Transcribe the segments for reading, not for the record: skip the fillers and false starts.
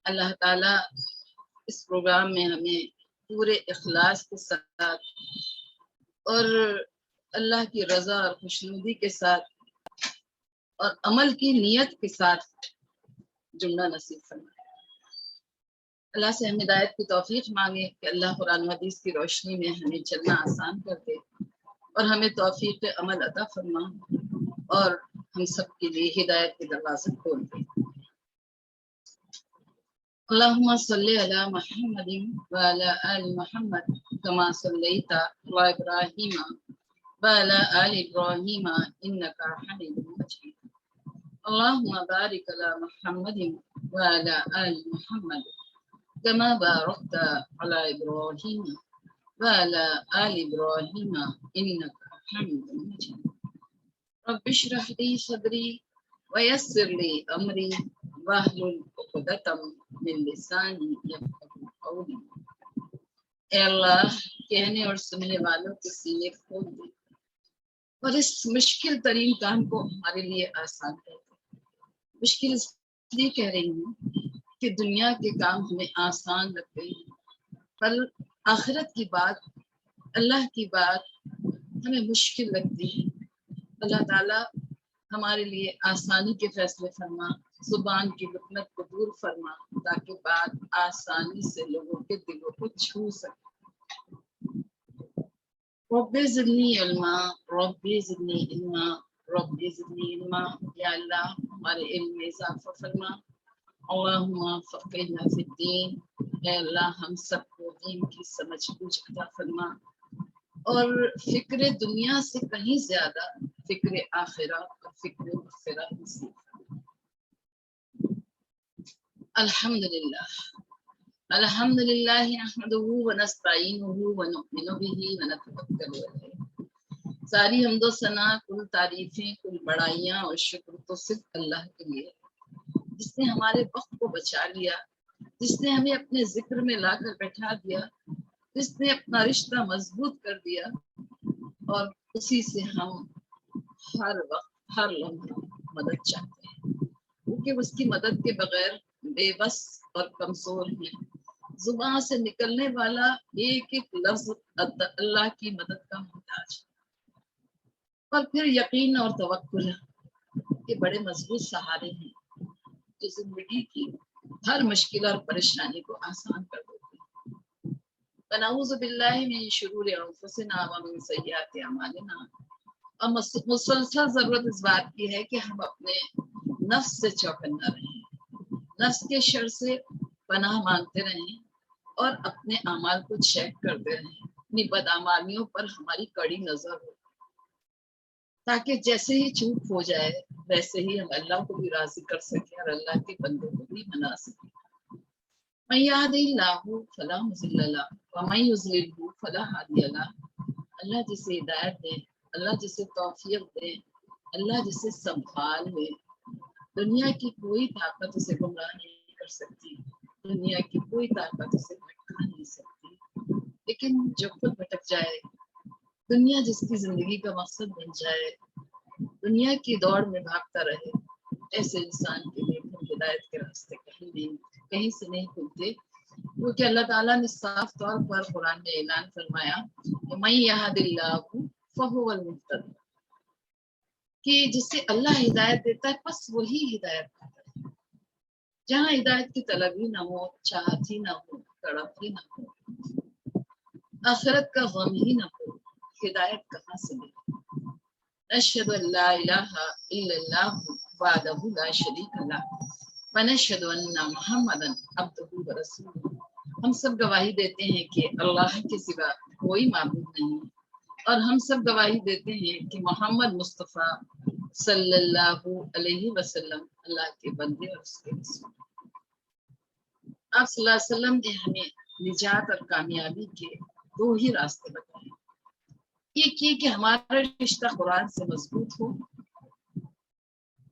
اللہ تعالیٰ اس پروگرام میں ہمیں پورے اخلاص کے ساتھ اور اللہ کی رضا اور خوشنودی کے ساتھ اور عمل کی نیت کے ساتھ جملہ نصیب فرمائے۔ اللہ سے ہم ہدایت کی توفیق مانگے کہ اللہ قرآن و حدیث کی روشنی میں ہمیں چلنا آسان کر دے اور ہمیں توفیق عمل عطا فرما اور ہم سب کے لیے ہدایت کے دروازے کھول دے۔ اللهم صل على محمد وعلى آل محمد كما صليت على إبراهيم وعلى آل إبراهيم إنك حميد مجيد۔ اللهم بارك على محمد وعلى آل محمد كما باركت على إبراهيم وعلى آل إبراهيم إنك حميد مجيد۔ رب اشرح لي صدري ويسر لي أمري واحلل عقدة من لساني يفقهوا قولي۔ اے اللہ، کہنے اور سننے والوں کے سینے کھول دے اور اس مشکل ترین کام کو ہمارے لیے آسان کر دے۔ مشکل اس لیے کہہ رہی ہوں کہ دنیا کے کام ہمیں آسان لگتے ہیں، پر آخرت کی بات، اللہ کی بات ہمیں مشکل لگتی ہے۔ اللہ تعالیٰ ہمارے لیے آسانی کے فیصلے فرما، زبان کی لکنت کو دور فرما تاکہ بات آسانی سے لوگوں کے دلوں کو چھو سکے۔ رب زدنی علما، رب زدنی علما، رب زدنی علما۔ یا اللہ ہمارے علم میں اضافہ فرما۔ اللہم فقہنا فی الدین۔ اے اللہ ہم سب کو دین کی سمجھ بوجھ عطا فرما اور فکر دنیا سے کہیں زیادہ فکر آخرت اور فکر مغفرت نصیب فرما۔ الحمدللہ الحمدللہ نحمدہ ونستعینہ ونؤمن بہ ونتوکل علیہ۔ ساری حمد و ثنا، کل تعریفیں، کل بڑائیاں اور شکر تو صرف اللہ کے لیے، جس نے ہمارے وقت کو بچا لیا، جس نے ہمیں اپنے ذکر میں لا کر بیٹھا دیا، جس نے اپنا رشتہ مضبوط کر دیا، اور اسی سے ہم ہر وقت ہر لمحے مدد چاہتے ہیں، کیونکہ اس کی مدد کے بغیر بے بس اور کمزور ہیں۔ زبان سے نکلنے والا ایک ایک لفظ اللہ کی مدد کا محتاج ہے۔ اور پھر یقین اور توکل کے بڑے مضبوط سہارے ہیں جو زندگی کی ہر مشکل اور پریشانی کو آسان کر دیتے ہیں۔ ونعوذ باللہ من شرور انفسنا ومن سیئات اعمالنا۔ اور مسلسل ضرورت اس بات کی ہے کہ ہم اپنے نفس سے چوکنا رہیں، نفس کے شر سے پناہ مانگتے رہیں اور اپنے اعمال کو چیک کرتے رہیں، اپنی بدعمالیوں پر ہماری کڑی نظر ہو، تاکہ جیسے ہی چوک ہو جائے ویسے ہی ہم اللہ کو بھی راضی کر سکیں اور اللہ کے بندوں کو بھی منا سکیں۔ من یہدہ اللہ فلا مضل لہ ومن یضللہ فلا ہادی لہ۔ اللہ جسے ہدایت دے، اللہ جسے توفیق دے، اللہ جسے سنبھال لے، دنیا کی کوئی طاقت اسے گمراہ نہیں کر سکتی، دنیا کی کوئی طاقت اسے بھٹکا نہیں سکتی۔ لیکن جو خود بھٹک جائے، دنیا جس کی زندگی کا مقصد بن جائے، دنیا کی دوڑ میں بھاگتا رہے، ایسے انسان کے لیے ہدایت کے راستے کہیں سے نہیں کھلتے، کیونکہ اللہ تعالیٰ نے صاف طور پر قرآن میں اعلان فرمایا من یہد اللہ فہو المہتد، کہ جسے اللہ ہدایت دیتا ہے بس وہی ہدایت پاتا ہے۔ جہاں ہدایت کی طلب ہی نہ ہو، چاہت ہی نہ ہو، تڑپ ہی نہ ہو، آخرت کا غم ہی نہ ہو، ہدایت کہاں سے ملے؟ اشہد ان لا الہ الا اللہ وحدہ لا شریک لہ ونشہد ان محمدا عبدہ ورسولہ۔ ہم سب گواہی دیتے ہیں کہ اللہ کے سوا کوئی معبود نہیں، اور ہم سب گواہی دیتے ہیں کہ محمد مصطفیٰ صلی اللہ علیہ وسلم اللہ کے بندے اور اس کے رسول۔ آپ صلی اللہ علیہ وسلم نے ہمیں نجات اور کامیابی کے دو ہی راستے بتائے، ایک یہ کہ ہمارا رشتہ قرآن سے مضبوط ہو،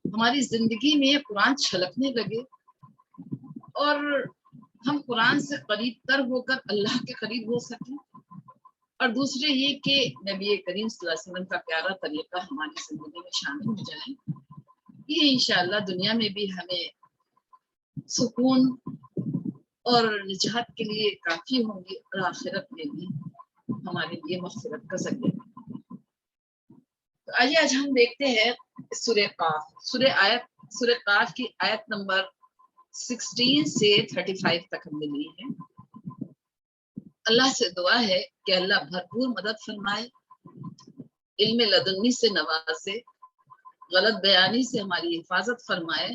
ہماری زندگی میں قرآن چھلکنے لگے اور ہم قرآن سے قریب تر ہو کر اللہ کے قریب ہو سکیں، اور دوسرے یہ کہ نبی کریم صلی اللہ علیہ وسلم کا پیارا طریقہ ہماری زندگی میں شامل ہو جائے۔ یہ انشاءاللہ دنیا میں بھی ہمیں سکون اور نجات کے لیے کافی ہوں گی، اور آخرت میں بھی ہمارے لیے مغفرت کا ذریعہ۔ تو آئیے آج ہم دیکھتے ہیں سورہ قاف، سورہ قاف کی آیت نمبر 16 سے 35 تک ہم نے لی ہے۔ اللہ سے دعا ہے کہ اللہ بھرپور مدد فرمائے، علم لدنی سے نوازے، غلط بیانی سے ہماری حفاظت فرمائے،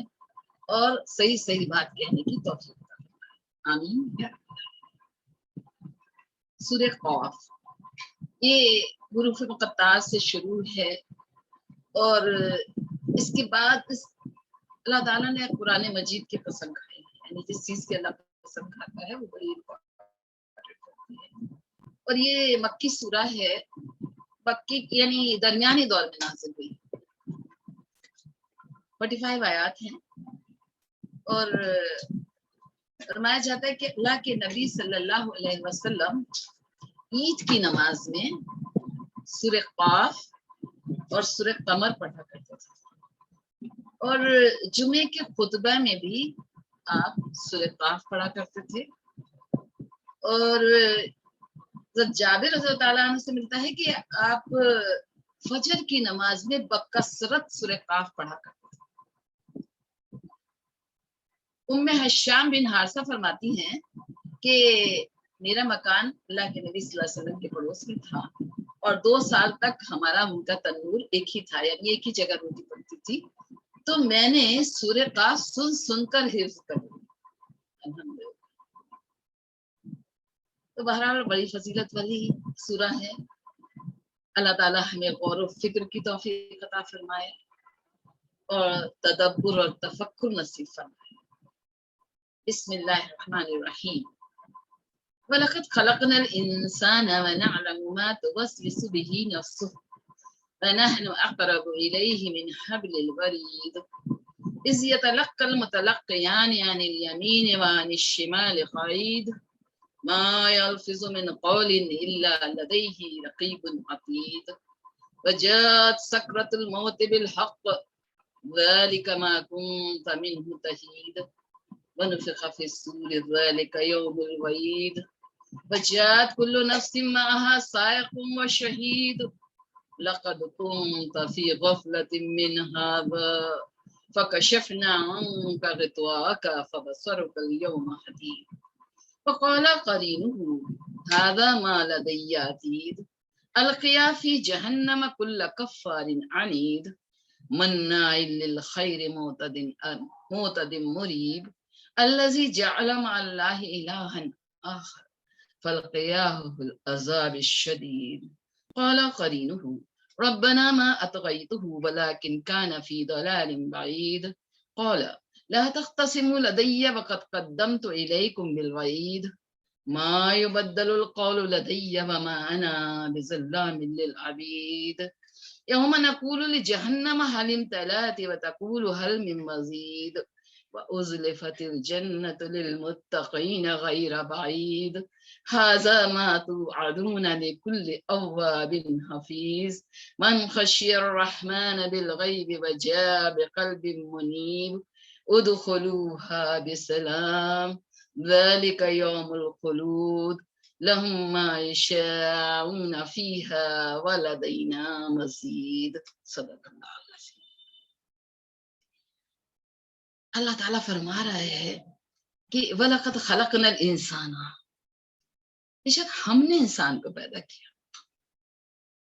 اور صحیح صحیح بات کہنے کی توفیق فرمائے، آمین۔ سورہ قاف یہ حروف مقطعات سے شروع ہے، اور اس کے بعد اللہ تعالیٰ نے قرآن مجید کے قسم کھائی ہے، یعنی جس چیز کے اللہ قسم کھاتا ہے وہ بڑی امپورٹنٹ ہوتی ہے۔ اور یہ مکی سورہ ہے، مکی یعنی درمیانی دور میں نازل ہوئی، 45 آیات ہیں، اور فرمایا جاتا ہے کہ اللہ کے نبی صلی اللہ علیہ وسلم عید کی نماز میں سورہ قاف اور سورہ قمر پڑھا کرتے تھے، اور جمعے کے خطبہ میں بھی آپ سورہ قاف پڑھا کرتے تھے۔ اور جابر رضی اللہ تعالیٰ عنہ سے ملتا ہے کہ آپ فجر کی نماز میں بکثرت سورہ قاف پڑھا کرتے تھے۔ ام حشام بن حارثہ فرماتی ہیں کہ میرا مکان اللہ کے نبی صلی اللہ علیہ وسلم کے پڑوس میں تھا، اور 2 سال تک ہمارا ان کا تنور ایک ہی تھا، یعنی ایک ہی جگہ روٹی پڑتی تھی، تو میں نے سورہ قاف سن کر حفظ کر لی، الحمدللہ۔ تو بہرحال بڑی فضیلت والی سورہ ہے، اللہ تعالیٰ ہمیں غور و فکر کی توفیق عطا فرمائے، اور تدبر اور تفکر نصیب فرمائے۔ بسم اللہ الرحمن الرحیم۔ وَلَقَدْ خَلَقْنَا الْإِنسَانَ وَنَعْلَمُ مَا تُوَسْوِسُ بِهِ نَفْسُهُ وَنَحْنُ أَقْرَبُ إِلَيْهِ مِنْ حَبْلِ الْوَرِيدِ إِذْ يَتَلَقَّى الْمُتَلَقِّيَانِ عَنِ الْيَمِينِ وَعَنِ الشِّمَالِ قَعِيدٌ مَا يَلْفِظُ مِنْ قَوْلٍ إِلَّا لَدَيْهِ رَقِيبٌ عَتِيدٌ وَجَاءَتْ سَكْرَةُ الْمَوْتِ بِالْحَقِّ ذَلِكَ مَا كُنْتَ مِنْهُ تَحِيدُ وَنُفِخَ فِي الصُّورِ ذَلِكَ يَوْمُ الْوَعِيدِ وَجَاءَتْ كُلُّ نَفْسٍ مَعَهَا سَائِقٌ وَشَهِيدٌ لَقَدْ كُنْتَ فِي غَفْلَةٍ مِّنْ هَذَا فَكَشَفْنَا عَنْكَ غِطَاءَكَ فَبَصَرُكَ الْيَوْمَ حَدِيدٌ وَقَالَ قَرِينُهُ هَذَا مَا لَدَيَّ عَتِيدٌ أَلْقِيَا فِي جَهَنَّمَ كُلَّ كَفَّارٍ عَنِيدٍ مَنَّاعٍ لِلْخَيْرِ مُعْتَدٍ مُرِيبٍ الَّذِي جَعَلَ مَعَ اللَّهِ إِلَٰهًا آخَرَ فَأَلْقِيَاهُ فِي الْعَذَابِ الشَّدِيدِ قَالَ قَرِينُهُ رَبَّنَا مَا أَطْغَيْتُهُ وَلَٰكِنْ كَانَ فِي ضَلَالٍ بَعِيدٍ قَالَ لَا تَخْتَصِمُوا لَدَيَّ وَقَدْ قَدَّمْتُ إِلَيْكُمْ بِالْوَعِيدِ مَا يُبَدَّلُ الْقَوْلُ لَدَيَّ وَمَا أَنَا بِظَلَّامٍ لِّلْعَبِيدِ يَوْمَ نَقُولُ لِجَهَنَّمَ هَلِ امْتَلَأْتِ وَتَقُولُ هَلْ مِن مَّزِيدٍ وَأُزْلِفَتِ الْجَنَّةُ لِلْمُتَّقِينَ غَيْرَ بَعِيدٍ هَٰذَا مَا تُوعَدُونَ لِكُلِّ أَوَّابٍ حَفِيظٍ مَنْ خَشِيَ الرَّحْمَٰنَ بِالْغَيْبِ وَجَاءَ بِقَلْبٍ مُنِيبٍ ادْخُلُوهَا بِسَلَامٍ ذَلِكَ يَوْمُ الْخُلُودِ لَهُم مَّا يَشَاءُونَ فِيهَا وَلَدَيْنَا مَزِيدٌ صدق اللہ العظیم۔ اللہ تعالیٰ فرما رہا ہے کہ وَلَقَدْ خَلَقْنَا الْإِنسَانَ، بے شک ہم نے انسان کو پیدا کیا۔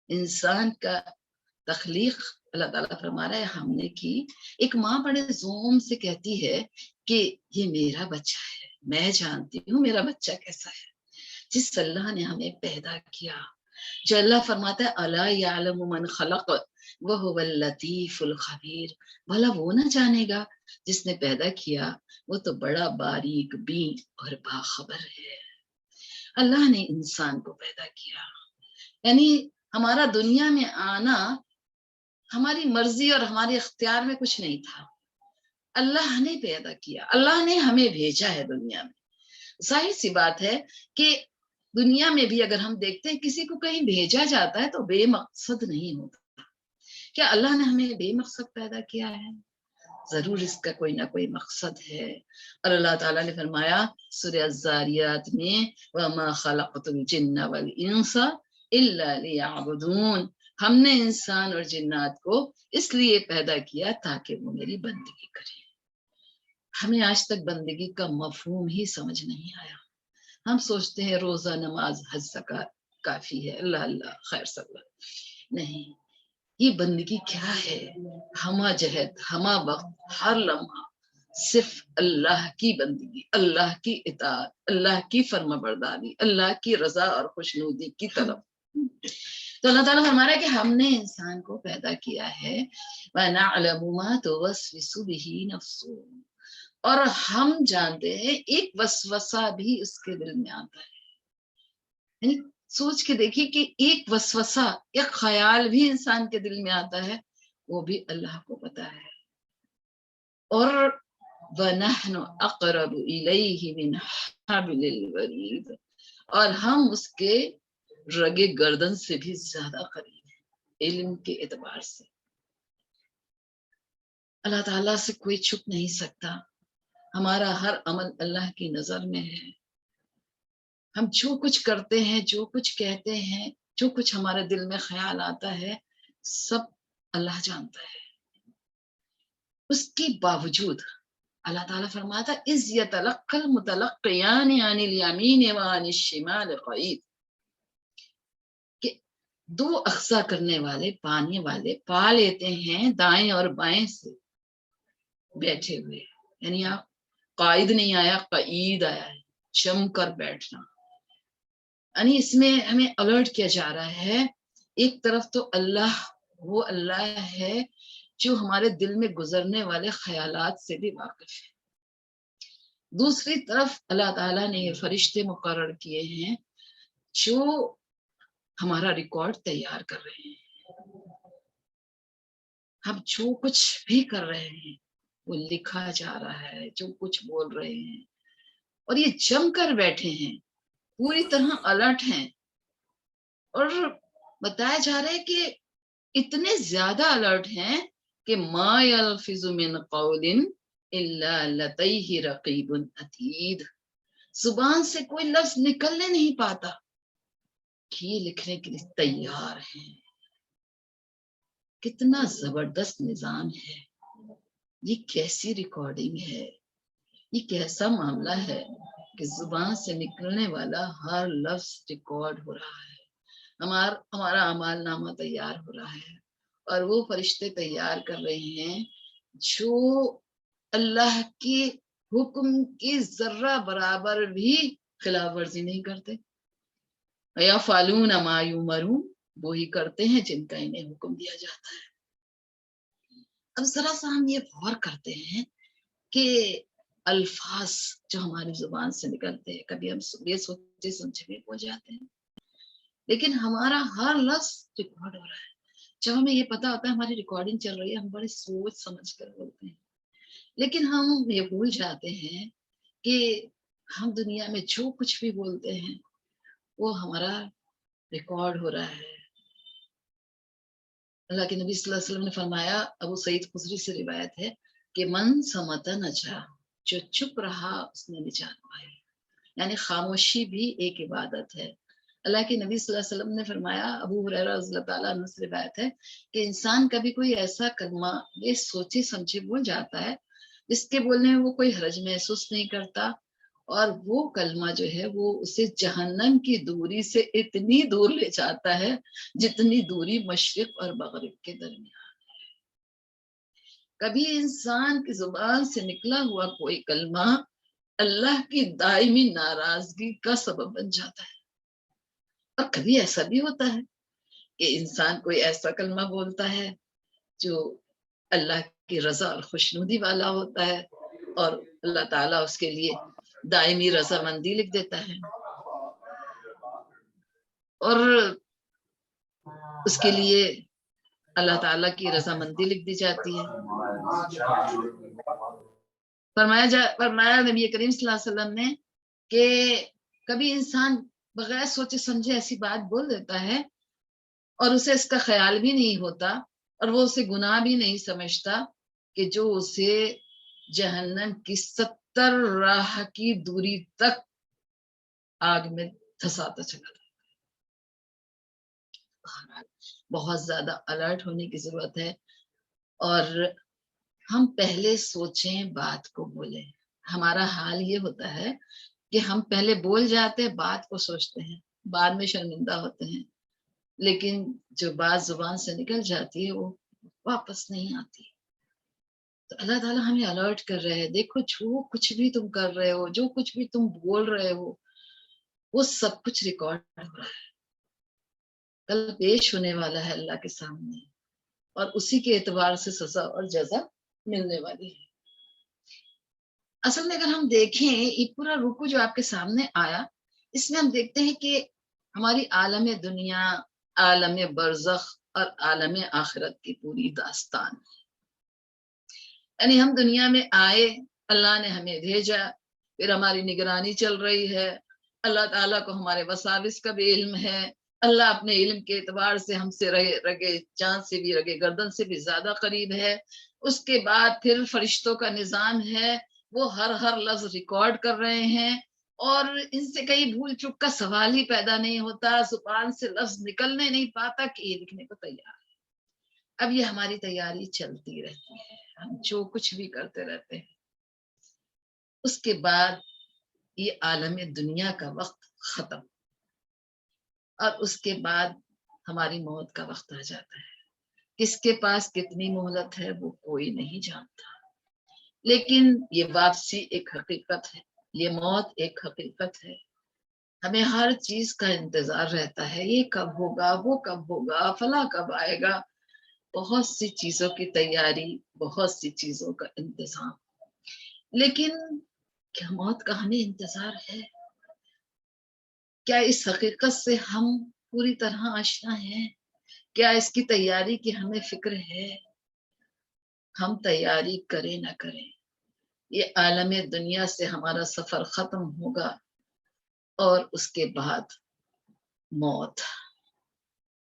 انسان کا تخلیق اللہ تعالیٰ فرما رہا ہے ہم نے کی۔ ایک ماں بڑے زوم سے کہتی ہے کہ یہ میرا بچہ ہے، میں جانتی ہوں میرا بچہ کیسا ہے۔ جس اللہ نے ہمیں پیدا کیا، جو اللہ فرماتا ہے الا یعلم من خلق وهو اللطیف الخبیر، بھلا وہ نہ جانے گا جس نے پیدا کیا، وہ تو بڑا باریک بین اور باخبر ہے۔ اللہ نے انسان کو پیدا کیا، یعنی ہمارا دنیا میں آنا ہماری مرضی اور ہمارے اختیار میں کچھ نہیں تھا، اللہ نے پیدا کیا، اللہ نے ہمیں بھیجا ہے دنیا میں۔ ظاہر سی بات ہے کہ دنیا میں بھی اگر ہم دیکھتے ہیں کسی کو کہیں بھیجا جاتا ہے تو بے مقصد نہیں ہوتا۔ کیا اللہ نے ہمیں بے مقصد پیدا کیا ہے؟ ضرور اس کا کوئی نہ کوئی مقصد ہے. اور اللہ تعالیٰ نے فرمایا سورہ الذاریات میں وَمَا خَلَقْتُ الْجِنَّ وَالْإِنسَ إِلَّا لِيَعْبُدُونَ، ہم نے انسان اور جنات کو اس لیے پیدا کیا تاکہ وہ میری بندگی کریں. ہمیں آج تک بندگی کا مفہوم ہی سمجھ نہیں آیا. ہم سوچتے ہیں روزہ نماز حج زکات کافی ہے، اللہ اللہ خیر سب نہیں. یہ بندگی کیا ہے؟ ہمہ جہد ہمہ وقت ہر لمحہ صرف اللہ کی بندگی، اللہ کی اطاعت، اللہ کی فرما برداری، اللہ کی رضا اور خوشنودی کی طلب. تو اللہ تعالیٰ فرما رہا ہے کہ ہم نے انسان کو پیدا کیا ہے وَنَعْلَمُ مَا تُوَسْوِسُ بِهِ نَفْسُهُ، اور ہم جانتے ہیں ایک وسوسہ بھی اس کے دل میں آتا ہے. یعنی سوچ کے دیکھیے کہ ایک وسوسہ، ایک خیال بھی انسان کے دل میں آتا ہے، وہ بھی اللہ کو پتا ہے. اور وَنَحْنُ أَقْرَبُ إِلَيْهِ مِنْ حَبْلِ الْوَرِيدِ، اور ہم اس کے رگے گردن سے بھی زیادہ قریب ہیں علم کے اعتبار سے. اللہ تعالیٰ سے کوئی چھپ نہیں سکتا. ہمارا ہر عمل اللہ کی نظر میں ہے. ہم جو کچھ کرتے ہیں، جو کچھ کہتے ہیں، جو کچھ ہمارے دل میں خیال آتا ہے، سب اللہ جانتا ہے. اس کے باوجود اللہ تعالیٰ فرماتا اِذْ يَتَلَقَّى الْمُتَلَقِّيَانِ عَنِ الْيَمِينِ وَعَنِ الشِّمَالِ قَعِيدٌ، کہ دو اقصا کرنے والے پانے والے پا لیتے ہیں دائیں اور بائیں سے بیٹھے ہوئے. یعنی آپ قائد نہیں آیا، قعید آیا ہے، جم کر بیٹھنا. یعنی اس میں ہمیں الرٹ کیا جا رہا ہے. ایک طرف تو اللہ وہ اللہ ہے جو ہمارے دل میں گزرنے والے خیالات سے بھی واقف ہے. دوسری طرف اللہ تعالیٰ نے یہ فرشتے مقرر کیے ہیں جو ہمارا ریکارڈ تیار کر رہے ہیں. ہم جو کچھ بھی کر رہے ہیں وہ لکھا جا رہا ہے، جو کچھ بول رہے ہیں. اور یہ جم کر بیٹھے ہیں، پوری طرح الرٹ ہیں. اور بتایا جا رہا ہے کہ اتنے زیادہ الرٹ ہیں کہ ما یلفظ من قول الا لدیہ رقیب عتید، زبان سے کوئی لفظ نکلنے نہیں پاتا کہ یہ لکھنے کے لیے تیار ہیں. کتنا زبردست نظام ہے، یہ کیسی ریکارڈنگ ہے، یہ کیسا معاملہ ہے کہ زبان سے نکلنے والا ہر لفظ ریکارڈ ہو رہا ہے. ہمارا اعمال نامہ تیار ہو رہا ہے، اور وہ فرشتے تیار کر رہے ہیں جو اللہ کے حکم کی ذرہ برابر بھی خلاف ورزی نہیں کرتے. یفعلون ما یؤمرون، وہی کرتے ہیں جن کا انہیں حکم دیا جاتا ہے. اب ذرا سا ہم یہ غور کرتے ہیں کہ الفاظ جو ہماری زبان سے نکلتے ہیں، کبھی ہم یہ سوچے سمجھے بھی ہو جاتے ہیں، لیکن ہمارا ہر لفظ ریکارڈ ہو رہا ہے. جب ہمیں یہ پتا ہوتا ہے ہماری ریکارڈنگ چل رہی ہے، ہم بڑے سوچ سمجھ کر بولتے ہیں. لیکن ہم یہ بھول جاتے ہیں کہ ہم دنیا میں جو کچھ بھی بولتے ہیں وہ ہمارا ریکارڈ ہو رہا ہے. اللہ کے نبی صلی اللہ علیہ وسلم نے فرمایا، ابو سعید خدری سے روایت ہے کہ من سمت نجا، جو چپ رہا اس نے نجات پائی. یعنی خاموشی بھی ایک عبادت ہے. اللہ کے نبی صلی اللہ علیہ وسلم نے فرمایا، ابو ہریرہ رضی اللہ تعالیٰ عنہ سے روایت ہے کہ انسان کبھی کوئی ایسا کلمہ یہ سوچے سمجھے بول جاتا ہے جس کے بولنے میں وہ کوئی حرج محسوس نہیں کرتا، اور وہ کلمہ جو ہے وہ اسے جہنم کی دوری سے اتنی دور لے جاتا ہے جتنی دوری مشرق اور مغرب کے درمیان. کبھی انسان کی زبان سے نکلا ہوا کوئی کلمہ اللہ کی دائمی ناراضگی کا سبب بن جاتا ہے. اور کبھی ایسا بھی ہوتا ہے کہ انسان کوئی ایسا کلمہ بولتا ہے جو اللہ کی رضا اور خوشنودی والا ہوتا ہے، اور اللہ تعالیٰ اس کے لیے دائمی رضامندی لکھ دیتا ہے، اور اس کے لیے اللہ تعالیٰ کی رضامندی لکھ دی جاتی ہے. فرمایا نبی کریم صلی اللہ علیہ وسلم نے کہ کبھی انسان بغیر سوچے سمجھے ایسی بات بول دیتا ہے اور اسے اس کا خیال بھی نہیں ہوتا اور وہ اسے گناہ بھی نہیں سمجھتا، کہ جو اسے جہنم کی 70 راہ کی دوری تک آگ میں دھساتا چلا جائے. بہت زیادہ الرٹ ہونے کی ضرورت ہے. اور ہم پہلے سوچیں بات کو بولیں. ہمارا حال یہ ہوتا ہے کہ ہم پہلے بول جاتے بات کو سوچتے ہیں، بعد میں شرمندہ ہوتے ہیں، لیکن جو بات زبان سے نکل جاتی ہے وہ واپس نہیں آتی. تو اللہ تعالیٰ ہمیں الرٹ کر رہے ہیں، دیکھو جو کچھ بھی تم کر رہے ہو، جو کچھ بھی تم بول رہے ہو، وہ سب کچھ ریکارڈ ہو رہا ہے، کل پیش ہونے والا ہے اللہ کے سامنے، اور اسی کے اعتبار سے سزا اور جزا ملنے والی ہے. اصل میں اگر ہم دیکھیں یہ پورا رکو جو آپ کے سامنے آیا، اس میں ہم دیکھتے ہیں کہ ہماری عالم دنیا، عالم برزخ اور عالم آخرت کی پوری داستان. یعنی ہم دنیا میں آئے، اللہ نے ہمیں بھیجا، پھر ہماری نگرانی چل رہی ہے، اللہ تعالیٰ کو ہمارے وساوس کا بھی علم ہے، اللہ اپنے علم کے اعتبار سے ہم سے رگے چاند سے بھی، رگے گردن سے بھی زیادہ قریب ہے. اس کے بعد پھر فرشتوں کا نظام ہے، وہ ہر لفظ ریکارڈ کر رہے ہیں، اور ان سے کئی بھول چک کا سوال ہی پیدا نہیں ہوتا، زبان سے لفظ نکلنے نہیں پاتا کہ یہ لکھنے کو تیار. اب یہ ہماری تیاری چلتی رہتی ہے، ہم جو کچھ بھی کرتے رہتے ہیں. اس کے بعد یہ عالم دنیا کا وقت ختم، اور اس کے بعد ہماری موت کا وقت آ جاتا ہے. کس کے پاس کتنی مہلت ہے وہ کوئی نہیں جانتا، لیکن یہ واپسی ایک حقیقت ہے، یہ موت ایک حقیقت ہے. ہمیں ہر چیز کا انتظار رہتا ہے، یہ کب ہوگا، وہ کب ہوگا، فلاں کب آئے گا. بہت سی چیزوں کی تیاری، بہت سی چیزوں کا انتظام. لیکن کیا موت کا ہمیں انتظار ہے؟ کیا اس حقیقت سے ہم پوری طرح آشنا ہیں؟ کیا اس کی تیاری کی ہمیں فکر ہے؟ ہم تیاری کریں نہ کریں، یہ عالم دنیا سے ہمارا سفر ختم ہوگا، اور اس کے بعد موت.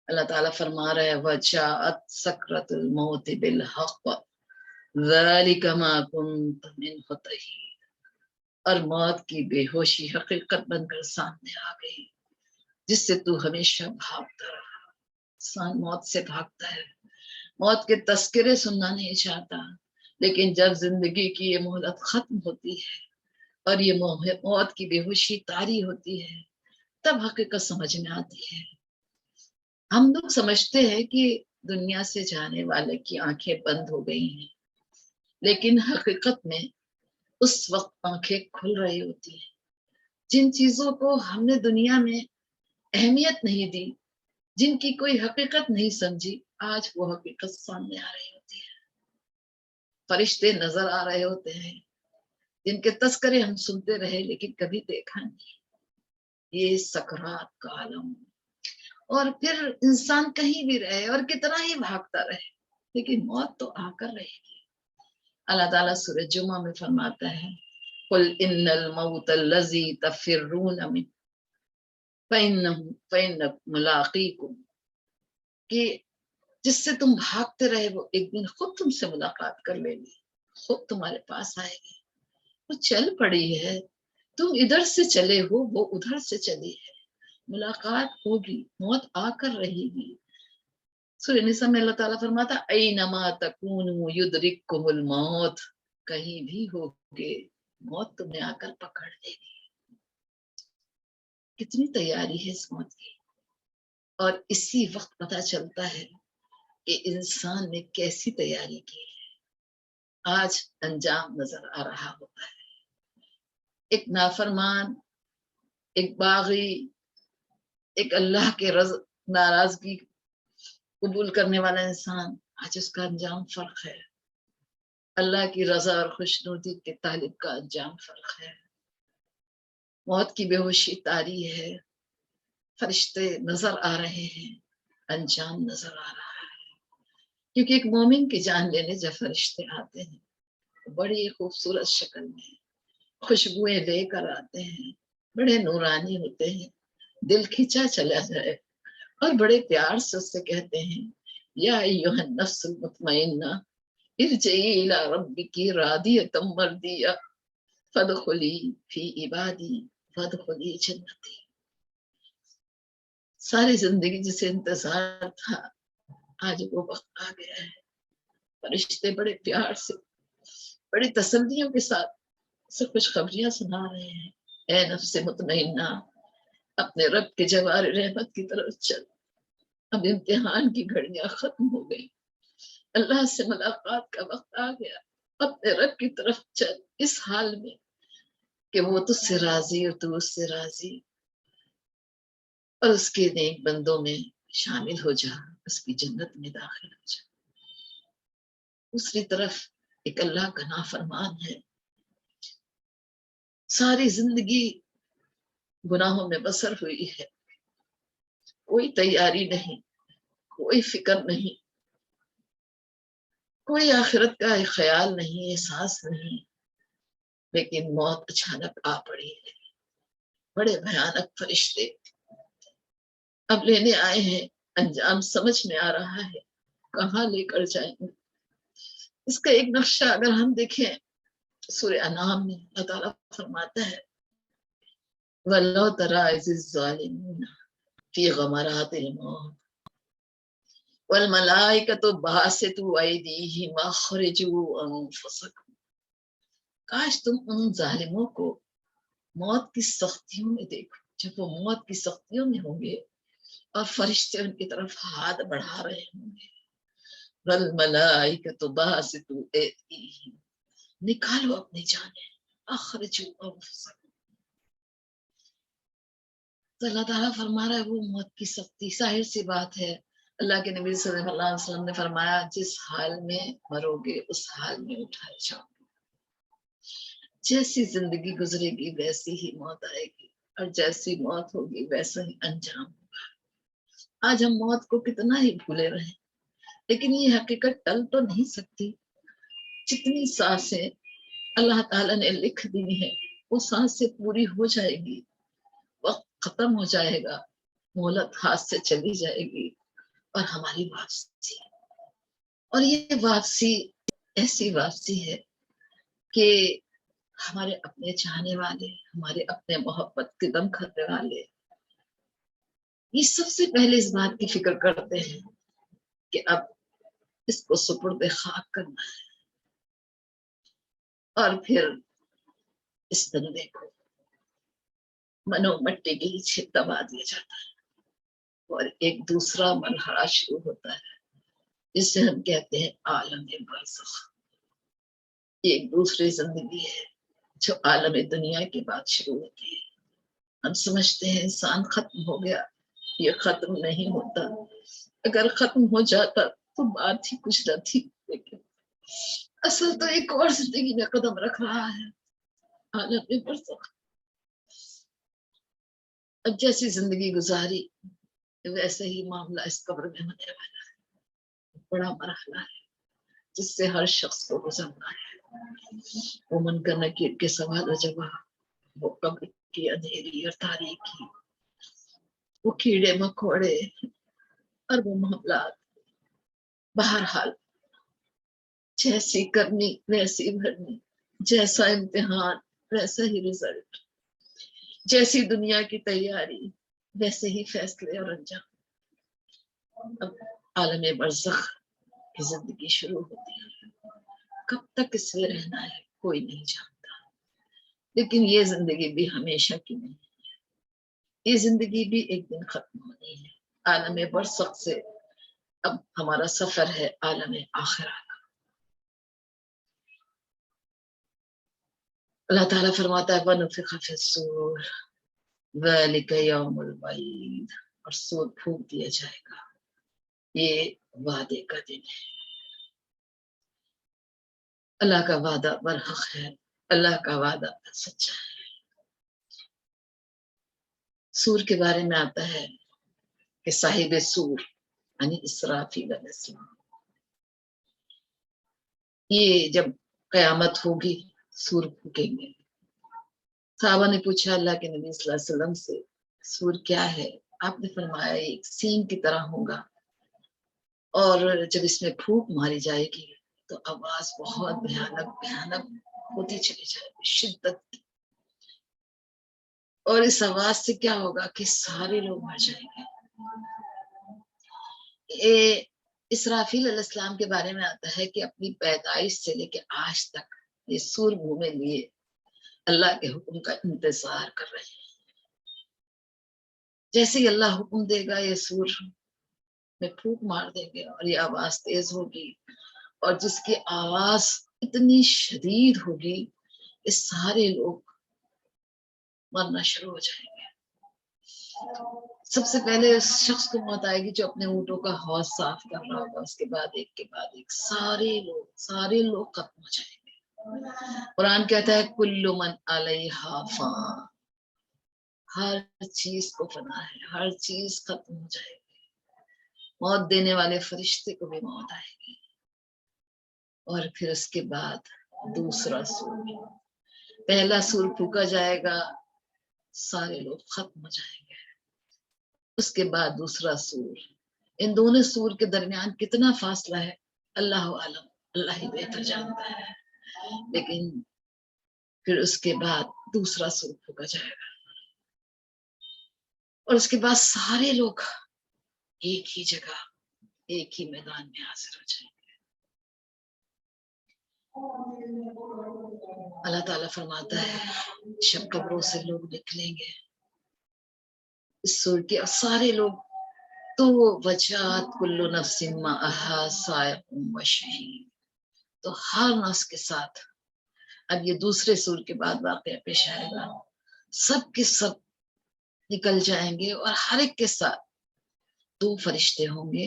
اللہ تعالیٰ فرما رہے ہیں وَجَاءَتْ سَكْرَةُ الْمَوْتِ بِالْحَقِّ ذَلِكَ مَا كُنْتَ مِنْهُ تَحِيدُ. اور موت کی بے ہوشی حقیقت بن کر سامنے آ گئی، جس سے تو ہمیشہ بھاگتا رہا. انسان موت سے بھاگتا ہے، موت کے تذکرے سننا نہیں چاہتا، لیکن جب زندگی کی یہ مہلت ختم ہوتی ہے اور یہ موت کی بے ہوشی طاری ہوتی ہے، تب حقیقت سمجھ میں آتی ہے. ہم لوگ سمجھتے ہیں کہ دنیا سے جانے والے کی آنکھیں بند ہو گئی ہیں، لیکن حقیقت میں اس وقت آنکھیں کھل رہی ہوتی ہیں. جن چیزوں کو ہم نے دنیا میں اہمیت نہیں دی، جن کی کوئی حقیقت نہیں سمجھی، آج وہ حقیقت سامنے آ رہی ہوتی ہے. فرشتے نظر آ رہے ہوتے ہیں جن کے تذکرے ہم سنتے رہے لیکن کبھی دیکھا نہیں. یہ سکرات کا عالم. اور پھر انسان کہیں بھی رہے اور کتنا ہی بھاگتا رہے، لیکن موت تو آ کر رہے گی. اللہ تعالیٰ سورہ جمعہ میں فرماتا ہے قُلْ إِنَّ الْمَوْتَ الَّذِي تَفِرُّونَ مِنْهُ فَإِنَّهُ مُلَاقِيكُمْ، کہ جس سے تم بھاگتے رہے وہ ایک دن خود تم سے ملاقات کر لے گی، خود تمہارے پاس آئے گی. وہ چل پڑی ہے، تم ادھر سے چلے ہو، وہ ادھر سے چلی ہے، ملاقات ہوگی، موت آ کر رہے گی. سورہ نساء میں اللہ تعالیٰ فرماتا اینما تکونوا یدرککم الموت، کہیں بھی ہوگے موت تمہیں آ کر پکڑ لے گی. کتنی تیاری ہے اس موت کی، اور اسی وقت پتہ چلتا ہے کہ انسان نے کیسی تیاری کی ہے. آج انجام نظر آ رہا ہوتا ہے. ایک نافرمان، ایک باغی، ایک اللہ کے ناراضگی قبول کرنے والا انسان، آج اس کا انجام فرق ہے. اللہ کی رضا اور خوشنودی کے طالب کا انجام فرق ہے. موت کی بے ہوشی طاری ہے، فرشتے نظر آ رہے ہیں، انجام نظر آ رہا ہے. کیونکہ ایک مومن کی جان لینے جب فرشتے آتے ہیں بڑی خوبصورت شکل میں خوشبوئیں لے کر آتے ہیں، بڑے نورانی ہوتے ہیں، دل کھینچا چلا جائے، اور بڑے پیار سے اس سے کہتے ہیں یا ایھا النفس المطمئنہ ارجعی الی ربک راضیۃ مرضیہ فادخلی فی عبادی وادخلی جنتی. ساری زندگی جسے انتظار تھا آج وہ وقت آ گیا ہے. فرشتے بڑے پیار سے بڑی تسلیوں کے ساتھ سب کچھ خبریاں سنا رہے ہیں. اے نفس مطمئنہ اپنے رب کے جوار رحمت کی طرف چل. اب امتحان کی گھڑیاں ختم ہو گئی. اللہ سے ملاقات کا وقت آ گیا. اپنے رب کی طرف چل اس حال میں کہ وہ تجھ سے راضی اور تو اس سے راضی اور اس کے نیک بندوں میں شامل ہو جا. اس کی جنت میں داخل ہو جا. دوسری طرف ایک اللہ کا نافرمان ہے. ساری زندگی گناہوں میں بسر ہوئی ہے. کوئی تیاری نہیں, کوئی فکر نہیں, کوئی آخرت کا خیال نہیں, احساس نہیں. لیکن موت اچانک آ پڑی ہے. بڑے بھیانک فرشتے اب لینے آئے ہیں. انجام سمجھ میں آ رہا ہے کہاں لے کر جائیں گے. اس کا ایک نقشہ اگر ہم دیکھیں سورہ انعام میں اللہ تعالیٰ فرماتا ہے وَلَوْ تَرَىٰ إِذِ الظَّالِمُونَ فِي غَمَرَاتِ الْمَوْتِ وَالْمَلَائِكَةُ بَاسِطُو أَيْدِيهِمْ أَخْرِجُوا أَنفُسَكُمْ. کاش تم ان ظالموں کو موت کی سختیوں میں دیکھو جب وہ موت کی سختیوں میں ہوں گے اور فرشتے ان کی طرف ہاتھ بڑھا رہے ہوں گے. وَالْمَلَائِكَةُ بَاسِطُو أَيْدِيهِمْ نکالو اپنی جانیں. اخرجوا انفسکم. تو اللہ تعالیٰ فرما رہا ہے وہ موت کی سختی. ظاہر سی بات ہے اللہ کے نبی صلی اللہ علیہ وسلم نے فرمایا جس حال میں مرو گے اس حال میں اٹھائے جاؤ گے. جیسی زندگی گزرے گی ویسی ہی موت آئے گی اور جیسی موت ہوگی ویسا ہی انجام ہوگا. آج ہم موت کو کتنا ہی بھولے رہے لیکن یہ حقیقت ٹل تو نہیں سکتی. جتنی سانسیں اللہ تعالیٰ نے لکھ دی ہیں وہ سانسیں پوری ہو جائے گی. وقت ختم ہو جائے گا. مہلت ہاتھ سے چلی جائے گی اور ہماری واپسی. اور یہ واپسی ایسی واپسی ہے کہ ہمارے اپنے چاہنے والے, ہمارے اپنے محبت کے دم کرنے والے یہ سب سے پہلے اس بات کی فکر کرتے ہیں کہ اب اس کو سپرد خاک کرنا ہے اور پھر اس بندے کو منو مٹی کے نیچے دبا دیا جاتا ہے اور ایک دوسرا مرحلہ شروع ہوتا ہے جس سے ہم کہتے ہیں عالم برزخ. ایک دوسری زندگی ہے جو عالم دنیا کی بات شروع ہوتی ہے. ہم سمجھتے ہیں انسان ختم ہو گیا. یہ ختم نہیں ہوتا. اگر ختم ہو جاتا تو بات ہی کچھ نہ تھی. لیکن اصل تو ایک اور زندگی میں قدم رکھ رہا ہے عالم برزخ. اب جیسی زندگی گزاری ویسے ہی معاملہ اس قبر میں ہونے والا ہے. بڑا مرحلہ ہے جس سے ہر شخص کو گزرنا ہے. وہ منکر نکیر کے سوال و جواب, وہ قبر کی اندھیری اور تاریکی, وہ کیڑے مکوڑے اور وہ معاملات. بہرحال جیسی کرنی ویسی بھرنی, جیسا امتحان ویسا ہی رزلٹ, جیسی دنیا کی تیاری ویسے ہی فیصلے اور انجام. اب عالم برزخ کی زندگی شروع ہوتی ہے. کب تک اس میں رہنا ہے کوئی نہیں جانتا. لیکن یہ زندگی بھی ہمیشہ کی نہیں ہے. یہ زندگی بھی ایک دن ختم ہونی ہے. عالم برزخ سے اب ہمارا سفر ہے عالم آخرہ. اللہ تعالیٰ فرماتا ہے وَنُفِخَ فِي الصُّورِ ذَلِكَ يَوْمُ الْوَعِيدِ, اور سور پھونک دیا جائے گا. یہ وعدے کا دن ہے. اللہ کا وعدہ برحق ہے. اللہ کا وعدہ سچا ہے. سور کے بارے میں آتا ہے کہ صاحب سور یعنی اسرافیل علیہ السلام, یہ جب قیامت ہوگی سور پھونکیں گے. صحابہ نے پوچھا اللہ کے نبی صلی اللہ علیہ وسلم سے سور کیا ہے؟ آپ نے فرمایا ایک سینگ کی طرح ہوگا اور جب اس میں پھونک ماری جائے گی تو آواز بہت بھیانک بھیانک ہوتی چلی جائے گی، شدت کی، اور اس آواز سے کیا ہوگا کہ سارے لوگ مر جائیں گے۔ اسرافیل علیہ السلام کے بارے میں آتا ہے کہ اپنی پیدائش سے لے کے آج تک یہ سور گھومے لیے اللہ کے حکم کا انتظار کر رہے ہیں۔ جیسے ہی اللہ حکم دے گا یہ سور میں پھونک مار دیں گے اور یہ آواز تیز ہوگی، اور جس کی آواز اتنی شدید ہوگی کہ سارے لوگ مرنا شروع ہو جائیں گے۔ سب سے پہلے اس شخص کو موت آئے گی جو اپنے اونٹوں کا حوض صاف کر رہا ہوگا، اس کے بعد ایک کے بعد ایک سارے لوگ ختم ہو جائیں گے۔ قرآن کہتا ہے کل من علیہا فان، ہر چیز کو فنا ہے، ہر چیز ختم ہو جائے گی، موت دینے والے فرشتے کو بھی موت آئے گی، اور پھر اس کے بعد دوسرا سور، پہلا سور پھونکا جائے گا، سارے لوگ ختم ہو جائیں گے، اس کے بعد دوسرا سور۔ ان دونوں سور کے درمیان کتنا فاصلہ ہے اللہ عالم، اللہ ہی بہتر جانتا ہے، لیکن پھر اس کے بعد دوسرا سور پھونکا جائے گا، اور اس کے بعد سارے لوگ ایک ہی جگہ ایک ہی میدان میں حاضر ہو جائیں گے۔ اللہ تعالیٰ فرماتا ہے جب قبروں سے لوگ نکلیں گے اس سور کے، اور سارے لوگ، تو وجات کل نفس معها سائق و شہید، تو ہر نفس کے ساتھ اب یہ دوسرے سور کے بعد واقعہ پیش آئے گا، سب کے سب نکل جائیں گے، اور ہر ایک کے ساتھ دو فرشتے ہوں گے،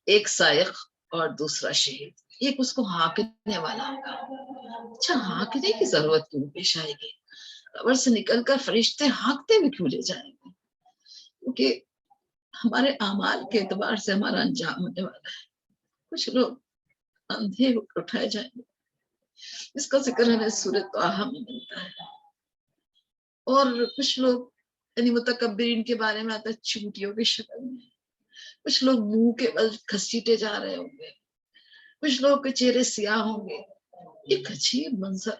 ایک سائق اور دوسرا شہید، ایک اس کو ہانکنے والا ہوگا۔ اچھا ہانکنے کی ضرورت کیوں پیش آئے گی؟ قبر سے نکل کر فرشتے ہانکتے بھی کیوں لے جائیں گے؟ کیونکہ ہمارے اعمال کے اعتبار سے ہمارا انجام ہونے والا ہے۔ کچھ لوگ اندھے ہو کر اٹھائے جائیں گے، اس کا ذکر ہمیں سورۃ طٰہٰ میں ملتا ہے، اور کچھ لوگ یعنی متکبرین کے بارے میں آتا ہے چونٹیوں کی شکل میں، کچھ لوگ منہ کے بل گھسیٹے جا رہے ہوں گے، کچھ لوگ کے چہرے سیاہ ہوں گے، ایک عجیب منظر،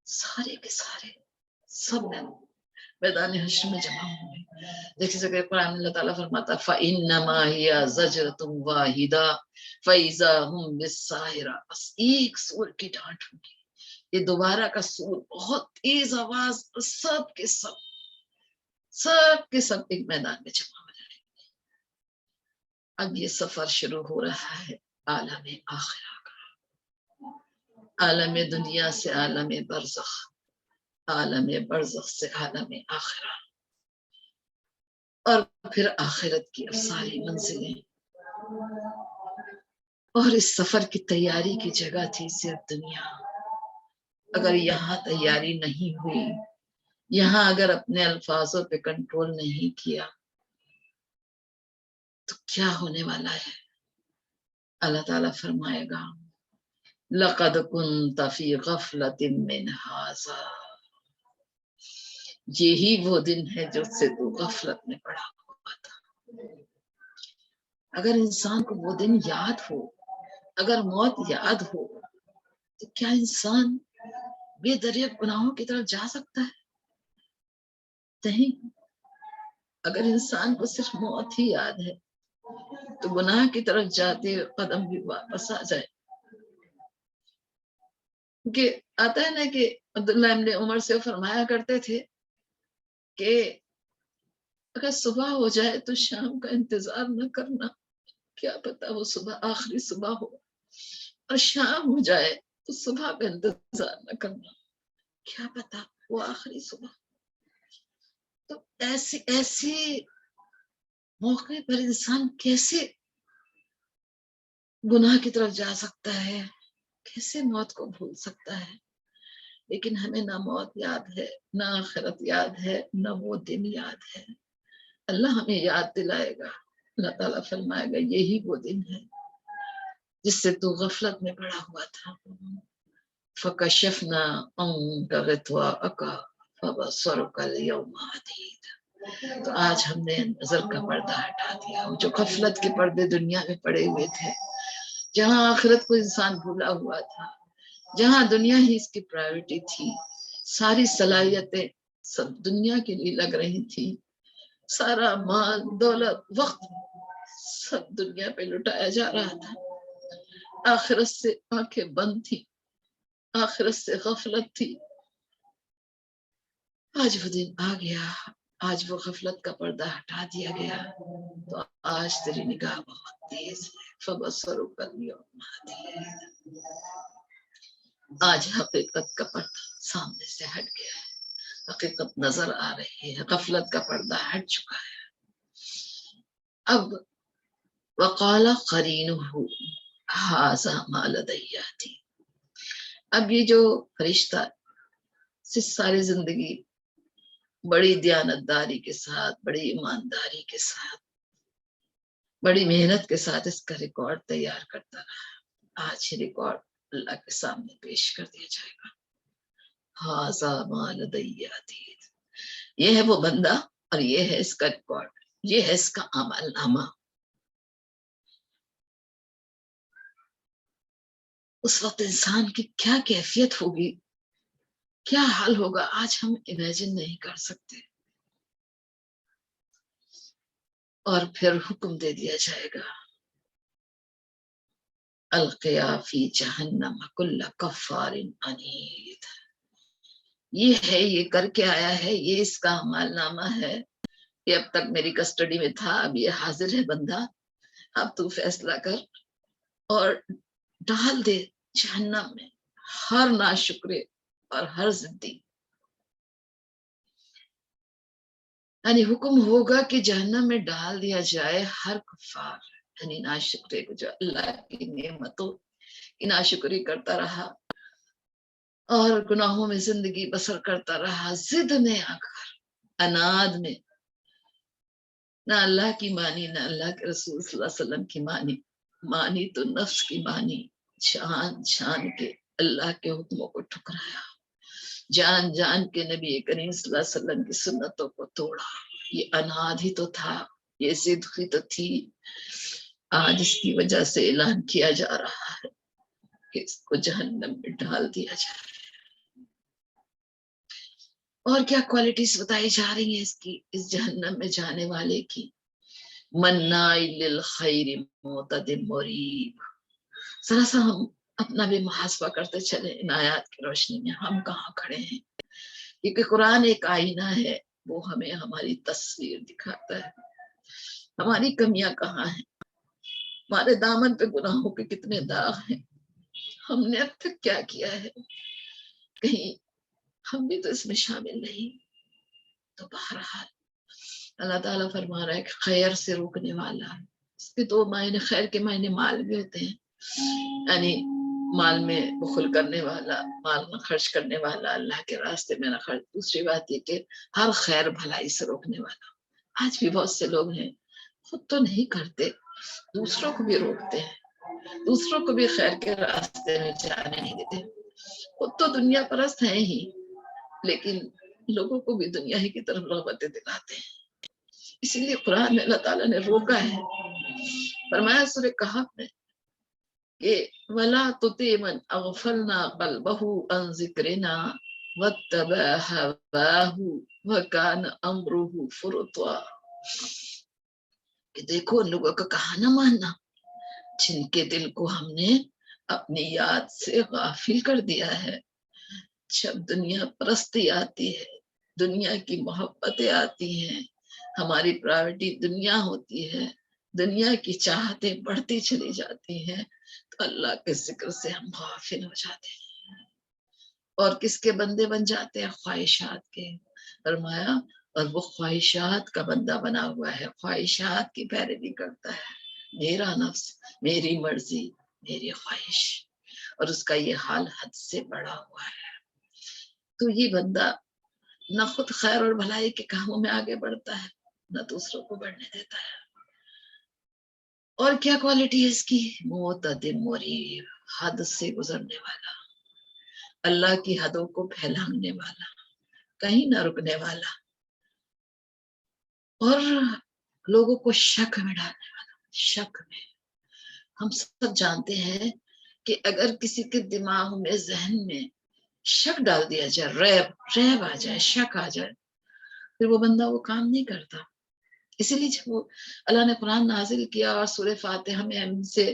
سارے کے سارے سب میدان حشر میں جمع ہوں گے۔ جیسے جگہ قرآن اللہ تعالیٰ فرماتا فَإِنَّمَا هِيَ زَجْرَةٌ وَاحِدَةٌ فَإِذَا هُمْ بِالسَّاهِرَةِ، بس ایک سور کی ڈانٹ ہوگی، یہ دوبارہ کا سور بہت تیز آواز، اور سب کے سب ایک میدان میں جمع ہو جائیں گے۔ اب یہ سفر شروع ہو رہا ہے عالم آخرہ کا، عالم دنیا سے عالم برزخ، عالم برزخ سے عالم آخرہ، اور پھر آخرت کی اب ساری منزلیں، اور اس سفر کی تیاری کی جگہ تھی صرف دنیا۔ اگر یہاں تیاری نہیں ہوئی، یہاں اگر اپنے الفاظوں پہ کنٹرول نہیں کیا تو کیا ہونے والا ہے؟ اللہ تعالیٰ فرمائے گا لَقَدْ كُنْتَ فِي غَفْلَةٍ مِّنْ هَٰذَا، یہی وہ دن ہے جو سے تو غفلت میں پڑا ہوا تھا۔ اگر انسان کو وہ دن یاد ہو، اگر موت یاد ہو، تو کیا انسان بے دریغ گناہوں کی طرف جا سکتا ہے؟ نہیں۔ اگر انسان کو صرف موت ہی یاد ہے تو گناہ کی طرف جاتے قدم بھی واپس آ جائے۔ کہ آتا ہے نا کہ عبداللہ ابن عمر سے فرمایا کرتے تھے کہ اگر صبح ہو جائے تو شام کا انتظار نہ کرنا، کیا پتا وہ صبح آخری صبح ہو، اور شام ہو جائے تو صبح کا انتظار نہ کرنا، کیا پتا وہ آخری صبح۔ تو ایسے موقع پر انسان کیسے گناہ کی طرف جا سکتا ہے، کیسے موت کو بھول سکتا ہے؟ لیکن ہمیں نہ موت یاد ہے، نہ آخرت یاد ہے، نہ وہ دن یاد ہے۔ اللہ ہمیں یاد دلائے گا، اللہ تعالیٰ فرمائے گا یہی وہ دن ہے جس سے تو غفلت میں پڑا ہوا تھا۔ فَكَشَفْنَا عَنكَ غِطَاءَكَ فَبَصَرُكَ الْيَوْمَ حَدِيدٌ، تو آج ہم نے نظر کا پردہ ہٹا دیا، جو غفلت کے پردے دنیا میں پڑے ہوئے تھے جہاں آخرت کو انسان بھولا ہوا تھا، جہاں دنیا ہی اس کی پرائیورٹی تھی، ساری صلاحیتیں سب دنیا کے لیے لگ رہی تھی، سارا مال دولت وقت سب دنیا پہ لٹایا جا رہا تھا، آخرت سے آنکھیں بند تھی، آخرت سے غفلت تھی۔ آج وہ دن آ گیا، آج وہ غفلت کا پردہ ہٹا دیا گیا، تو آج تیری نگاہ بہت تیز ہے، فبصرک الیوم حدید۔ آج حقیقت کا پردہ سامنے سے ہٹ گیا ہے، حقیقت نظر آ رہی ہے، غفلت کا پردہ ہٹ چکا ہے۔ اب وقال قرینہ ھذا ما لدی عتید، اب یہ جو فرشتہ ساری زندگی بڑی دیانتداری کے ساتھ، بڑی ایمانداری کے ساتھ، بڑی محنت کے ساتھ اس کا ریکارڈ تیار کرتا رہا، آج یہ ریکارڈ اللہ کے سامنے پیش کر دیا جائے گا۔ ھذا ما لدی عتید، یہ ہے وہ بندہ اور یہ ہے اس کا ریکارڈ، یہ ہے اس کا عمل نامہ۔ اس وقت انسان کی کیا کیفیت ہوگی، کیا حال ہوگا، آج ہم امیجن نہیں کر سکتے۔ اور پھر حکم دے دیا جائے گا، القیا فی جہنم کل کفار عنید، یہ ہے، یہ کر کے آیا ہے، یہ اس کا عمل نامہ ہے، یہ اب تک میری کسٹڈی میں تھا، اب یہ حاضر ہے بندہ، اب تو فیصلہ کر اور ڈال دے جہنم میں ہر ناشکرے اور ہر ضدی۔ یعنی حکم ہوگا کہ جہنم میں ڈال دیا جائے ہر کفار، یعنی ناشکرے کو، جو اللہ کی نعمتوں کی ناشکری کرتا رہا اور گناہوں میں زندگی بسر کرتا رہا، ضد میں آ کر، اناد میں، نہ اللہ کی مانی نہ اللہ کے رسول صلی اللہ علیہ وسلم کی مانی تو نفس کی مانی، جان کے اللہ کے حکموں کو ٹھکرایا، جان کے نبی کریم صلی اللہ علیہ وسلم کی سنتوں کو توڑا، یہ اناد ہی تو تھا، یہ ضد ہی تو تھی۔ آج اس کی وجہ سے اعلان کیا جا رہا ہے کہ اس کو جہنم میں ڈال دیا جائے۔ اور کیا کوالٹیز بتائی جا رہی ہیں اس کی، اس جہنم میں جانے والے کی، مناع للخیر معتد مریب۔ ذرا سا ہم اپنا بھی محاسبہ کرتے چلے ان آیات کی روشنی میں، ہم کہاں کھڑے ہیں، کیونکہ قرآن ایک آئینہ ہے، وہ ہمیں ہماری تصویر دکھاتا ہے، ہماری کمیاں کہاں ہیں، ہمارے دامن پہ گناہوں کے کتنے داغ ہیں، ہم نے اب تک کیا کیا ہے، کہیں ہم بھی تو اس میں شامل نہیں۔ تو بہرحال اللہ تعالیٰ فرما رہا ہے کہ خیر سے روکنے والا، اس کے دو معنی، خیر کے معنی مال بھی ہوتے ہیں، یعنی مال میں بخل کرنے والا، مال نہ خرچ کرنے والا، اللہ کے راستے میں نہ خرچ۔ دوسری بات یہ کہ ہر خیر بھلائی سے روکنے والا۔ آج بھی بہت سے لوگ ہیں خود تو نہیں کرتے، دوسروں کو بھی روکتے ہیں، دوسروں کو بھی خیر کے راستے میں جانے نہیں دیتے، خود تو دنیا پرست ہیں ہی، لیکن لوگوں کو بھی دنیا ہی کی طرف رغبتیں دلاتے ہیں۔ اسی لیے قرآن میں اللہ تعالیٰ نے روکا ہے، فرمایا سورہ کہف میں کہ وَلَا تُطِعْ مَنْ أَغْفَلْنَا قَلْبَهُ عَنْ ذِكْرِنَا وَاتَّبَعَ هَوَاهُ وَكَانَ أَمْرُهُ فُرُطًا، کہ دیکھو ان لوگوں کا کہا نہ ماننا جن کے دل کو ہم نے اپنی یاد سے غافل کر دیا ہے۔ جب دنیا پرستی آتی ہے، دنیا کی محبتیں آتی ہیں، ہماری پرائورٹی دنیا ہوتی ہے، دنیا کی چاہتیں بڑھتی چلی جاتی ہیں، تو اللہ کے ذکر سے ہم غافل ہو جاتے ہیں اور کس کے بندے بن جاتے ہیں، خواہشات کے۔ فرمایا اور وہ خواہشات کا بندہ بنا ہوا ہے، خواہشات کی پیروی کرتا ہے، میرا نفس، میری مرضی، میری خواہش، اور اس کا یہ حال حد سے بڑا ہوا ہے۔ تو یہ بندہ نہ خود خیر اور بھلائی کے کاموں میں آگے بڑھتا ہے، نہ دوسروں کو بڑھنے دیتا ہے۔ اور کیا کوالٹی ہے اس کی، معتد مریب، حد سے گزرنے والا، اللہ کی حدوں کو پھیلانے والا، کہیں نہ رکنے والا، اور لوگوں کو شک میں ڈالنے والا، شک میں، ہم سب جانتے ہیں کہ اگر کسی کے دماغ میں ذہن میں شک ڈال دیا جائے، ریب آ جائے، شک آ جائے، پھر وہ بندہ وہ کام نہیں کرتا. اسی لیے جب وہ اللہ نے قرآن نازل کیا اور سورہ فاتحہ میں ہم سے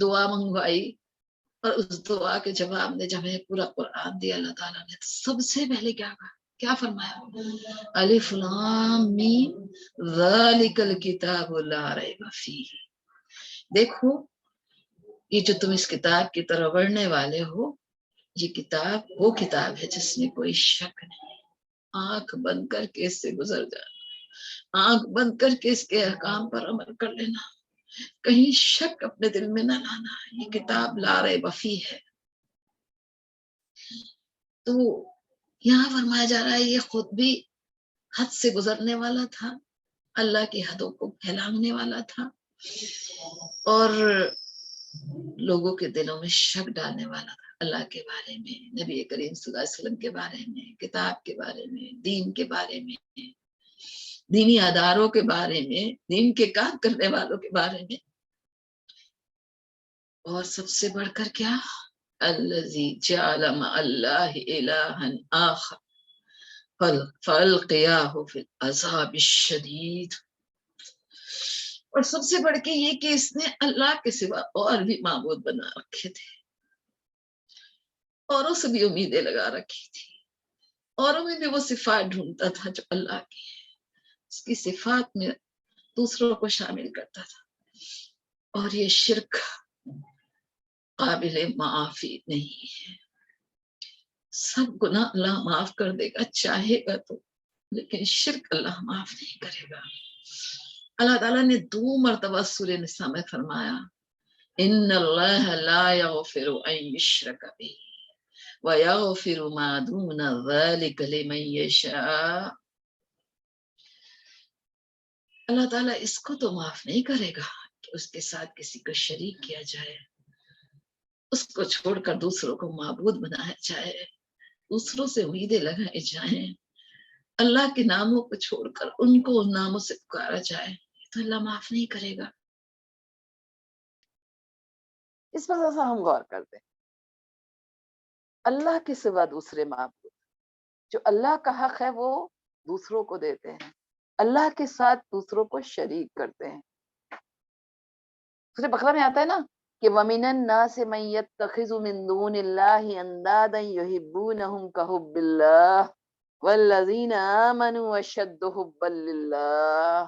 دعا منگوائی اور اس دعا کے جواب میں جب ہمیں پورا قرآن دیا اللہ تعالیٰ نے، تو سب سے پہلے کیا کہا، کیا فرمایا، الف لام میم ذالک الکتاب لا ریب فیہ. دیکھو یہ جو تم اس کتاب کی طرف بڑھنے والے ہو، یہ کتاب وہ کتاب ہے جس میں کوئی شک نہیں. آنکھ بند کر کے اس سے گزر جانا، آنکھ بند کر کے اس کے احکام پر عمل کر لینا، کہیں شک اپنے دل میں نہ لانا. یہ کتاب لا ریب فیہ ہے. تو یہاں فرمایا جا رہا ہے یہ خود بھی حد سے گزرنے والا تھا، اللہ کی حدوں کو پھیلانے والا تھا، اور لوگوں کے دلوں میں شک ڈالنے والا تھا اللہ کے بارے میں، نبی کریم صلی اللہ علیہ وسلم کے بارے میں، کتاب کے بارے میں، دین کے بارے میں، دینی اداروں کے بارے میں، دین کے کام کرنے والوں کے بارے میں. اور سب سے بڑھ کر کیا، الذی جعل مع اللہ الہا آخر فالقیاہ فی العذاب الشدید. اور سب سے بڑھ کے یہ کہ اس نے اللہ کے سوا اور بھی معبود بنا رکھے تھے، اوروں سے بھی امیدیں لگا رکھی تھی، اوروں میں بھی وہ صفات ڈھونڈتا تھا جو اللہ کی ہے، اس کی صفات میں دوسروں کو شامل کرتا تھا. اور یہ شرک قابل معافی نہیں ہے. سب گناہ اللہ معاف کر دے گا چاہے گا تو، لیکن شرک اللہ معاف نہیں کرے گا. اللہ تعالیٰ نے 2 مرتبہ سورہ نساء میں فرمایا، ان اللہ لا یغفر ان یشرک بہ ویغفر ما دون ذلک لمن یشاء. اللہ تعالیٰ اس کو تو معاف نہیں کرے گا کہ اس کے ساتھ کسی کو شریک کیا جائے، اس کو چھوڑ کر دوسروں کو معبود بنایا جائے، دوسروں سے امیدیں لگائی جائیں، اللہ کے ناموں کو چھوڑ کر ان کو ان ناموں سے پکارا جائے، تو اللہ معاف نہیں کرے گا. اس پر ذرا ہم غور کرتے ہیں. اللہ کے سوا دوسرے معبود، جو اللہ کا حق ہے وہ دوسروں کو دیتے ہیں، اللہ کے ساتھ دوسروں کو شریک کرتے ہیں. سورہ بقرہ میں آتا ہے نا کہ وَمِنَ النَّاسِ مَن يَتَّخِذُ مِن دُونِ اللَّهِ أَندَادًا يُحِبُّونَهُم كَحُبِّ اللَّهِ وَالَّذِينَ آمَنُوا أَشَدُّ حُبًّا لِلَّهِ.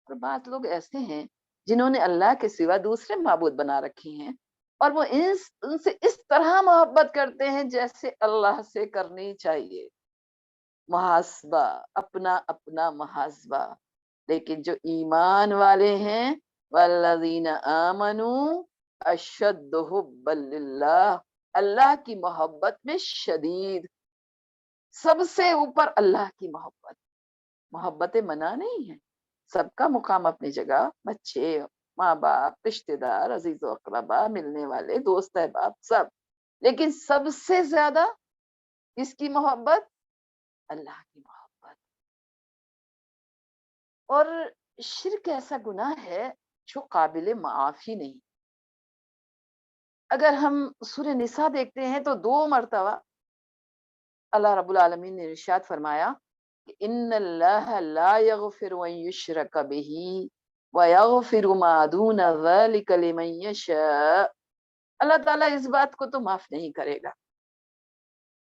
اور بعض لوگ ایسے ہیں جنہوں نے اللہ کے سوا دوسرے معبود بنا رکھی ہیں، اور وہ ان سے اس طرح محبت کرتے ہیں جیسے اللہ سے کرنی چاہیے. محاسبہ، اپنا اپنا محاسبہ. لیکن جو ایمان والے ہیں، والذین آمنوا اشد حبا للہ، اللہ کی محبت میں شدید، سب سے اوپر اللہ کی محبت. محبت منع نہیں ہے، سب کا مقام اپنی جگہ، بچے، ماں باپ، رشتے دار، عزیز و اقربا، ملنے والے، دوست احباب، سب. لیکن سب سے زیادہ کس کی محبت؟ اللہ کی محبت. اور شرک ایسا گناہ ہے جو قابل معافی نہیں. اگر ہم سورہ نساء دیکھتے ہیں تو 2 مرتبہ اللہ رب العالمین نے ارشاد فرمایا کہ ان اللہ لا یغفر ان یشرک بہ ویغفر ما دون ذلک لمن یشاء. اللہ تعالیٰ اس بات کو تو معاف نہیں کرے گا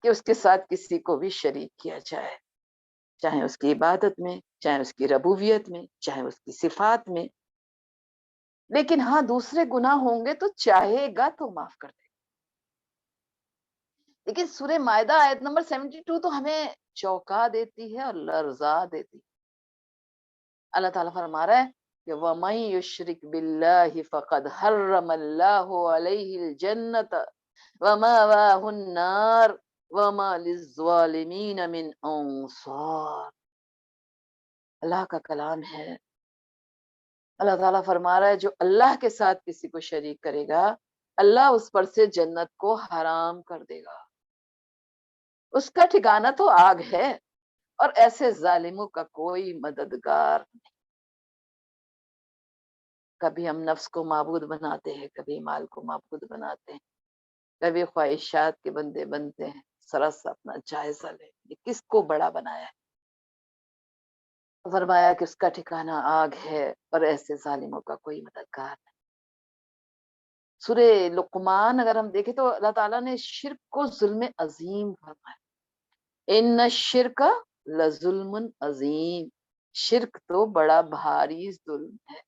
کہ اس کے ساتھ کسی کو بھی شریک کیا جائے، چاہے اس کی عبادت میں، چاہے اس کی ربوبیت میں، چاہے اس کی صفات میں. لیکن ہاں دوسرے گناہ ہوں گے تو چاہے گا تو معاف کر دے گا. لیکن سورہ مائدہ آیت نمبر 72 تو ہمیں چوکا دیتی ہے اور لرزا دیتی ہے. اللہ تعالیٰ فرما رہا ہے کہ وَمَن يُشْرِكْ بِاللَّهِ فَقَدْ حَرَّمَ اللَّهُ عَلَيْهِ الْجَنَّةَ وَمَأْوَاهُ النَّارُ وَمَا لِلظَّالِمِينَ مِنْ أَنصَارٍ. اللہ کا کلام ہے. اللہ تعالیٰ فرما رہا ہے جو اللہ کے ساتھ کسی کو شریک کرے گا، اللہ اس پر سے جنت کو حرام کر دے گا، اس کا ٹھکانہ تو آگ ہے، اور ایسے ظالموں کا کوئی مددگار نہیں. کبھی ہم نفس کو معبود بناتے ہیں، کبھی مال کو معبود بناتے ہیں، کبھی خواہشات کے بندے بنتے ہیں۔ سرس اپنا جائزہ لے، یہ کس کو بڑا بنایا ہے؟ فرمایا کہ اس کا ٹھکانہ آگ ہے اور ایسے ظالموں کا کوئی مددگار نہیں۔ سورہ لقمان اگر ہم دیکھیں تو اللہ تعالیٰ نے شرک کو ظلم عظیم فرمایا، ان الشرک لظلم عظیم، شرک تو بڑا بھاری ظلم ہے،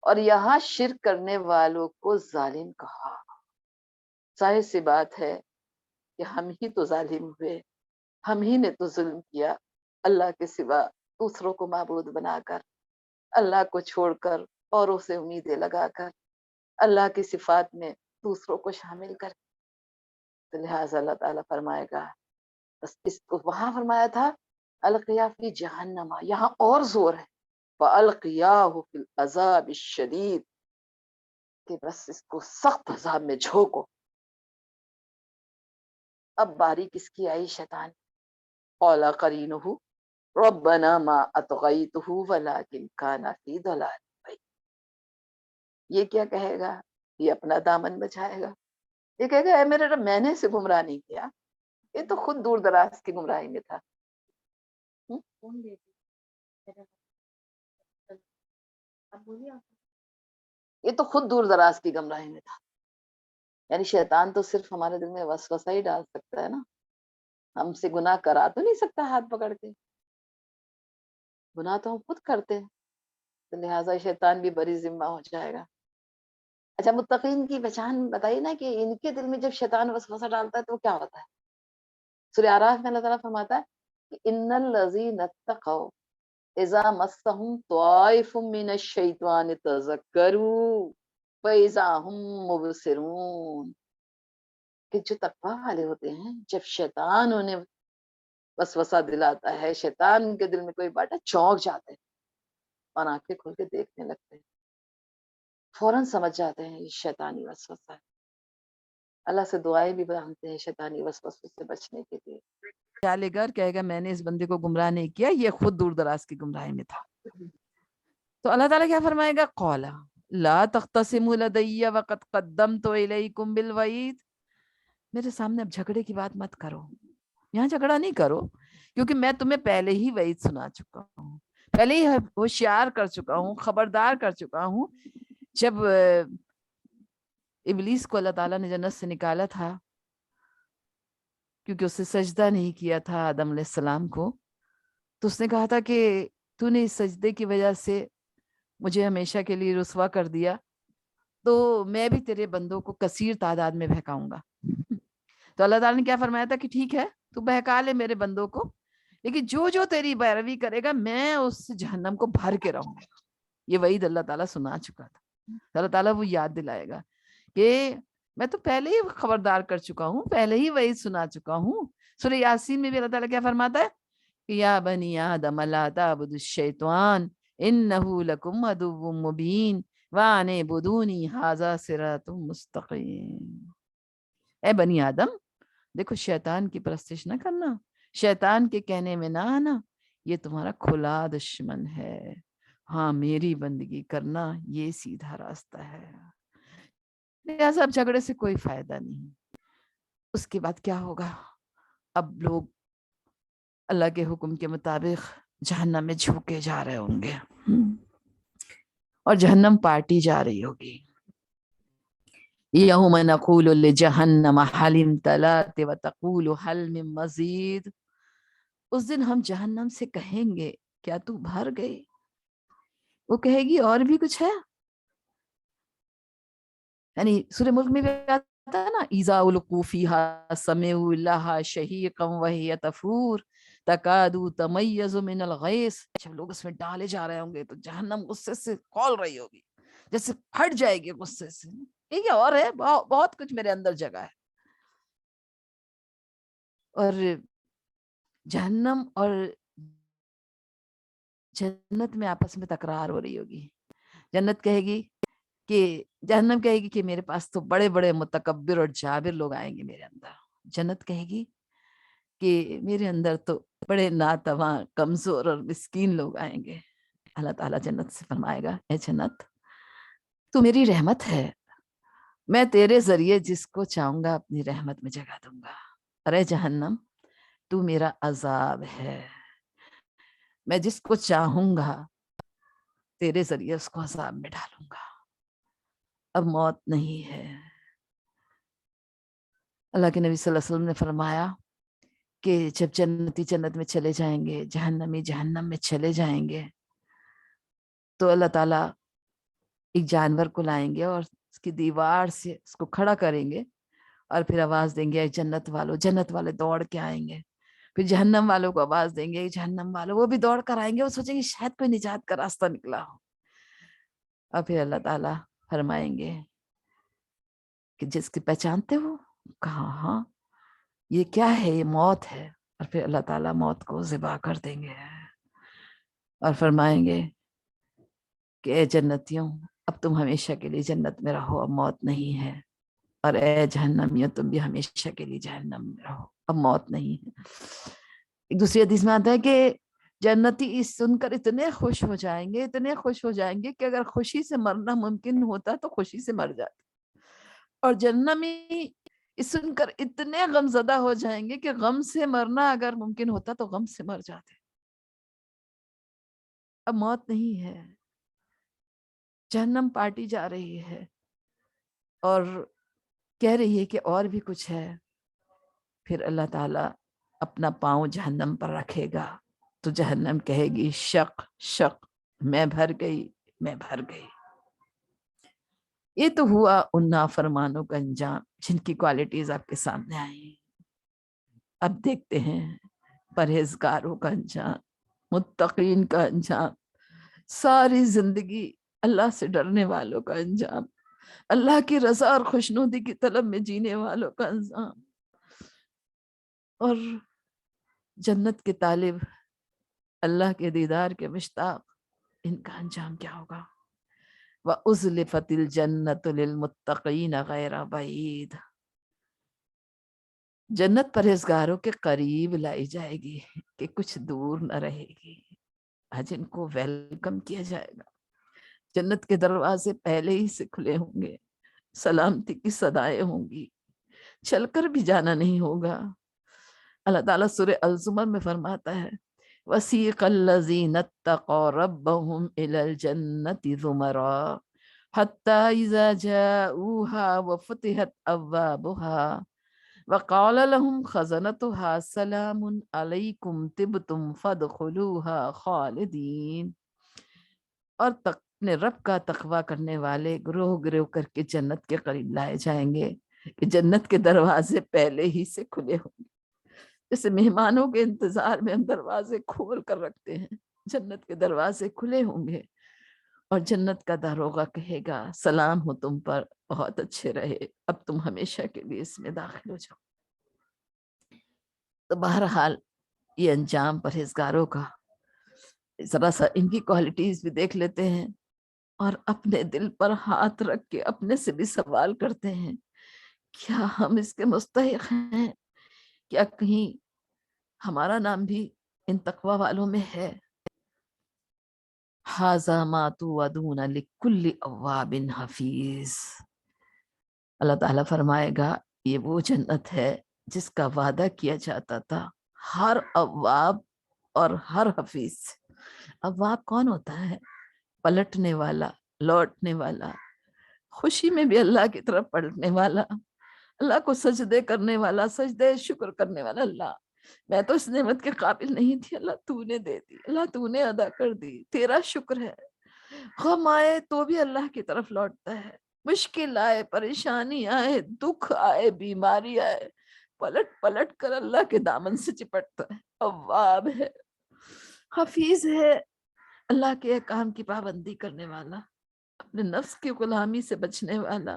اور یہاں شرک کرنے والوں کو ظالم کہا۔ ظاہر سی بات ہے کہ ہم ہی تو ظالم ہوئے، ہم ہی نے تو ظلم کیا، اللہ کے سوا دوسروں کو معبود بنا کر، اللہ کو چھوڑ کر اوروں سے امیدیں لگا کر، اللہ کی صفات میں دوسروں کو شامل کر، تو لہٰذا اللہ تعالیٰ فرمائے گا، بس اس کو وہاں فرمایا تھا القیا فی جہنم، یہاں اور زور ہے، فَأَلْقِيَاهُ فِي الْعَذَابِ الشَّدِيدِ، کہ بس اس کو سخت عذاب میں جھونکو۔ اب باری کس کی آئی؟ شیطان۔ قَالَ قَرِينُهُ رَبَّنَا مَا أَطْغَيْتُهُ وَلَٰكِنْ كَانَ فِي ضَلَالٍ بَعِيدٍ۔ یہ کیا کہے گا؟ یہ اپنا دامن بچائے گا، یہ کہے گا اے میرے رب، میں نے اسے گمراہ نہیں کیا، یہ تو خود دور دراز کی گمراہی میں تھا۔ یہ تو خود دور دراز کی گمراہی میں تھا۔ یعنی شیطان تو صرف ہمارے دل میں وسوسہ ہی ڈال سکتا ہے نا، ہم سے گناہ کرا تو نہیں سکتا ہاتھ پکڑ کے، گناہ تو ہم خود کرتے ہیں، تو لہٰذا شیطان بھی بری ذمہ ہو جائے گا۔ اچھا متقین کی پہچان بتائیے نا، کہ ان کے دل میں جب شیطان وسوسہ ڈالتا ہے تو کیا ہوتا ہے؟ سورہ اعراف میں اللہ تعالیٰ فرماتا ہے کہ ان الذین اتقوا اذا مسهم طائف من الشیطان تذکروا فاذا هم مبصرون، کہ جو تقویٰ والے ہوتے ہیں، جب شیطان انہیں وسوسہ دلاتا ہے، شیطان کے دل میں کوئی بات ہے، چونک جاتے ہیں اور آنکھیں کھول کے دیکھنے لگتے ہیں، فوراً سمجھ جاتے ہیں یہ شیطانی وسوسہ ہے۔ اللہ سے دعائیں بھی مانگتے ہیں شیطانی وسوسے سے بچنے کے لیے۔ خیال گر کہے گا میں نے اس بندے کو گمراہ نہیں کیا، یہ خود دور دراز کی گمراہی میں تھا۔ تو اللہ تعالیٰ کیا فرمائے گا؟ قولا لا تختصموا لدی وقد قدمت الیکم بالوعید، میرے سامنے اب جھگڑے کی بات مت کرو، یہاں جھگڑا نہیں کرو، کیونکہ میں تمہیں پہلے ہی وعید سنا چکا ہوں، پہلے ہی ہوشیار کر چکا ہوں، خبردار کر چکا ہوں۔ جب ابلیس کو اللہ تعالیٰ نے جنت سے نکالا تھا، کیونکہ اس نے سجدہ نہیں کیا تھا آدم علیہ السلام کو، تو اس نے کہا تھا کہ تو نے اس سجدے کی وجہ سے مجھے ہمیشہ کے لیے رسوا کر دیا، تو میں بھی تیرے بندوں کو کثیر تعداد میں بہکاؤں گا۔ تو اللہ تعالیٰ نے کیا فرمایا تھا کہ ٹھیک ہے تو بہکا لے میرے بندوں کو، لیکن جو جو تیری پیروی کرے گا میں اس جہنم کو بھر کے رہوں گا۔ یہ وعید اللہ تعالیٰ سنا چکا تھا، اللہ تعالیٰ وہ یاد دلائے گا کہ میں تو پہلے ہی خبردار کر چکا ہوں، پہلے ہی وعید سنا چکا ہوں۔ سورہ یاسین میں بھی اللہ تعالیٰ کیا فرماتا ہے کہ یا بنی آدم لا تعبدوا الشیطان انہ لکم عدو مبین وان اعبدونی ھذا صراط مستقیم۔ اے بنی آدم، دیکھو شیطان کی پرستش نہ کرنا، شیطان کے کہنے میں نہ آنا، یہ تمہارا کھلا دشمن ہے، ہاں میری بندگی کرنا یہ سیدھا راستہ ہے۔ لہٰذا اب جھگڑے سے کوئی فائدہ نہیں۔ اس کے بعد کیا ہوگا؟ اب لوگ اللہ کے حکم کے مطابق جہنم میں جھوکے جا رہے ہوں گے، اور جہنم پارٹی جا رہی ہوگی۔ یوم نقول لجہنم هل امتلأت وتقول هل من مزید، اس دن ہم جہنم سے کہیں گے کیا تو بھر گئی؟ وہ کہے گی اور بھی کچھ ہے۔ یعنی سورہ ملک میں بھی آتا ہے نا، اذا القوا فیہا سمعوا لہا شہیقا وہی تفور تکاد تمیز من الغیظ، جب لوگ اس میں ڈالے جا رہے ہوں گے تو جہنم غصے سے کھول رہی ہوگی، جیسے پھٹ جائے گی غصے سے، یہ اور ہے، بہت کچھ میرے اندر جگہ ہے۔ اور جہنم اور جنت میں آپس میں تکرار ہو رہی ہوگی۔ جنت کہے گی کہ جہنم کہے گی کہ میرے پاس تو بڑے بڑے متکبر اور جابر لوگ آئیں گے میرے اندر، جنت کہے گی کہ میرے اندر تو بڑے ناتواں کمزور اور مسکین لوگ آئیں گے۔ اللہ تعالیٰ جنت سے فرمائے گا اے جنت، تو میری رحمت ہے، میں تیرے ذریعے جس کو چاہوں گا اپنی رحمت میں جگہ دوں گا. ارے جہنم تو میرا عذاب ہے، میں جس کو چاہوں گا تیرے ذریعے اس کو عذاب میں ڈالوں گا. اب موت نہیں ہے. اللہ کے نبی صلی اللہ علیہ وسلم نے فرمایا کہ جب جنتی جنت میں چلے جائیں گے، جہنمی جہنم میں چلے جائیں گے، تو اللہ تعالیٰ ایک جانور کو لائیں گے اور اس کی دیوار سے اس کو کھڑا کریں گے اور پھر آواز دیں گے اے جنت والوں. جنت والے دوڑ کے آئیں گے. پھر جہنم والوں کو آواز دیں گے جہنم والوں، وہ بھی دوڑ کر آئیں گے. وہ سوچیں گے شاید کوئی نجات کا راستہ نکلا ہو. اور پھر اللہ تعالیٰ فرمائیں گے کہ جس کی پہچانتے ہو؟ کہا ہاں. یہ کیا ہے؟ یہ موت ہے. اور پھر اللہ تعالیٰ موت کو ذبح کر دیں گے اور فرمائیں گے کہ اے جنتیوں اب تم ہمیشہ کے لیے جنت میں رہو، اب موت نہیں ہے. اور اے جہنمیوں تم بھی ہمیشہ کے لیے جہنم میں رہو، اب موت نہیں ہے. ایک دوسری حدیث میں آتا ہے کہ جنتی اس سن کر اتنے خوش ہو جائیں گے، اتنے خوش ہو جائیں گے کہ اگر خوشی سے مرنا ممکن ہوتا تو خوشی سے مر جاتے. اور جہنمی اس سن کر اتنے غم زدہ ہو جائیں گے کہ غم سے مرنا اگر ممکن ہوتا تو غم سے مر جاتے. اب موت نہیں ہے. جہنم پارٹی جا رہی ہے اور کہہ رہی ہے کہ اور بھی کچھ ہے. پھر اللہ تعالیٰ اپنا پاؤں جہنم پر رکھے گا تو جہنم کہے گی شق شق، میں بھر گئی، میں بھر گئی. یہ تو ہوا ان نافرمانوں کا انجام جن کی کوالٹیز آپ کے سامنے آئی. اب دیکھتے ہیں پرہیزگاروں کا انجام، متقین کا انجام، ساری زندگی اللہ سے ڈرنے والوں کا انجام، اللہ کی رضا اور خوشنودی کی طلب میں جینے والوں کا انجام. اور جنت کے طالب، اللہ کے دیدار کے مشتاق، ان کا انجام کیا ہوگا؟ وَأُزْلِفَتِ الْجَنَّةُ لِلْمُتَّقِينَ غَيْرَ بَعِيدٍ. جنت پرہیزگاروں کے قریب لائی جائے گی کہ کچھ دور نہ رہے گی. آج ان کو ویلکم کیا جائے گا. جنت کے دروازے پہلے ہی سے کھلے ہوں گے، سلامتی کی صدائیں ہوں گی، چل کر بھی جانا نہیں ہوگا. اللہ تعالیٰ سورہ الزمر میں فرماتا ہے وَسِيقَ الَّذِينَ اتَّقَوْا رَبَّهُمْ إِلَى الْجَنَّةِ زُمَرًا حَتَّى إِذَا جَاءُوهَا وَفُتِحَتْ أَبْوَابُهَا وَقَالَ لَهُمْ خَزَنَتُهَا سَلَامٌ عَلَيْكُمْ طِبْتُمْ فَادْخُلُوهَا خَالِدِينَ. اور اپنے رب کا تقوی کرنے والے گروہ گروہ کر کے جنت کے قریب لائے جائیں گے کہ جنت کے دروازے پہلے ہی سے کھلے ہوں گے. جیسے مہمانوں کے انتظار میں ہم دروازے کھول کر رکھتے ہیں، جنت کے دروازے کھلے ہوں گے اور جنت کا داروغہ کہے گا سلام ہو تم پر، بہت اچھے رہے، اب تم ہمیشہ کے لیے اس میں داخل ہو جاؤ. تو بہرحال یہ انجام پرہیزگاروں کا. ذرا سا ان کی کوالٹیز بھی دیکھ لیتے ہیں اور اپنے دل پر ہاتھ رکھ کے اپنے سے بھی سوال کرتے ہیں کیا ہم اس کے مستحق ہیں؟ کیا کہیں ہمارا نام بھی ان تقوی والوں میں ہے؟ ھذا ما توعدون لکل اواب حفیظ. اللہ تعالیٰ فرمائے گا یہ وہ جنت ہے جس کا وعدہ کیا جاتا تھا ہر اواب اور ہر حفیظ. اواب کون ہوتا ہے؟ پلٹنے والا، لوٹنے والا، خوشی میں بھی اللہ کی طرف پلٹنے والا، اللہ کو سجدے کرنے والا، سجدے شکر کرنے والا. اللہ میں تو اس نعمت کے قابل نہیں تھی، اللہ تو نے دے دی، اللہ تو نے ادا کر دی، تیرا شکر ہے. غم آئے تو بھی اللہ کی طرف لوٹتا ہے، مشکل آئے، پریشانی آئے، دکھ آئے، بیماری آئے، پلٹ پلٹ کر اللہ کے دامن سے چپٹتا ہے. اواب ہے، حفیظ ہے، اللہ کے احکام کی پابندی کرنے والا، اپنے نفس کی غلامی سے بچنے والا،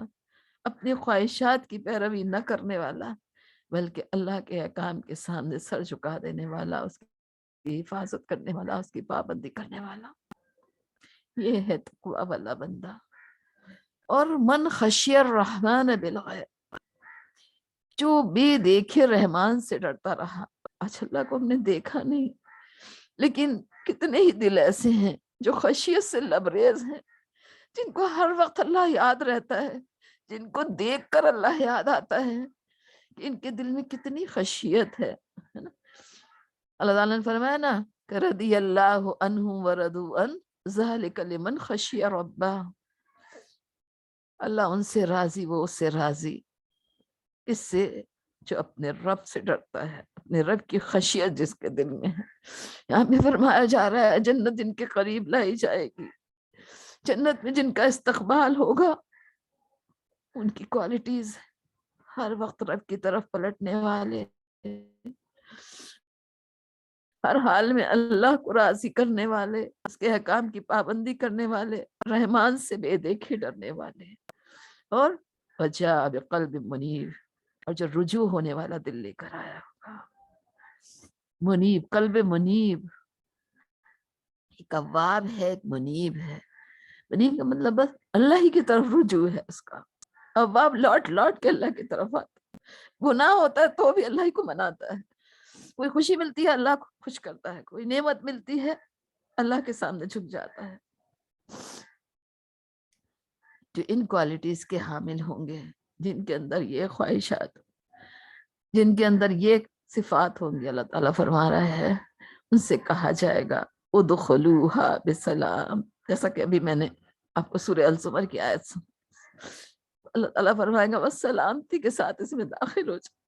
اپنی خواہشات کی پیروی نہ کرنے والا، بلکہ اللہ کے احکام کے سامنے سر جھکا دینے والا، اس کی حفاظت کرنے والا، اس کی پابندی کرنے والا. یہ ہے تقوی والا بندہ. اور من خشی الرحمن بالغیب، جو بے دیکھے رحمان سے ڈرتا رہا. آج اللہ کو ہم نے دیکھا نہیں، لیکن کتنے ہی دل ایسے ہیں جو خشیت سے لبریز ہیں، جن کو ہر وقت اللہ یاد رہتا ہے، جن کو دیکھ کر اللہ یاد آتا ہے کہ ان کے دل میں کتنی خشیت ہے نا۔ اللہ تعالیٰ نے فرمایا نا کہ رضی اللہ عنہم ورضوا عنہ ذالک لمن خشی ربہ، اللہ ان سے راضی، وہ اس سے راضی، اس سے جو اپنے رب سے ڈرتا ہے، اپنے رب کی خشیت جس کے دل میں ہے۔ یہاں بھی فرمایا جا رہا ہے جنت جن کے قریب لائی جائے گی، جنت میں جن کا استقبال ہوگا، ان کی کوالٹیز ہر وقت رب کی طرف پلٹنے والے، ہر حال میں اللہ کو راضی کرنے والے، اس کے احکام کی پابندی کرنے والے، رحمان سے بے دیکھے ڈرنے والے، اور وجاء بقلب منیب، اور جو رجوع ہونے والا دل لے کر آیا ہوگا۔ منیب، قلب منیب، ایک اواب ہے، ایک منیب ہے۔ منیب کا مطلب بس اللہ ہی کی طرف رجوع ہے اس کا۔ اواب لوٹ لوٹ کے اللہ کی طرف آتا ہے، گناہ ہوتا ہے تو بھی اللہ ہی کو مناتا ہے، کوئی خوشی ملتی ہے اللہ کو خوش کرتا ہے، کوئی نعمت ملتی ہے اللہ کے سامنے جھک جاتا ہے۔ جو ان کوالٹیز کے حامل ہوں گے، جن کے اندر یہ خواہشات، جن کے اندر یہ صفات ہوں گی، اللہ تعالیٰ فرما رہا ہے ان سے کہا جائے گا ادخلوہا بسلام، جیسا کہ ابھی میں نے آپ کو سورہ الزمر کی آیت سن، اللہ تعالیٰ فرمائے گا بس سلامتی کے ساتھ اس میں داخل ہو جائے۔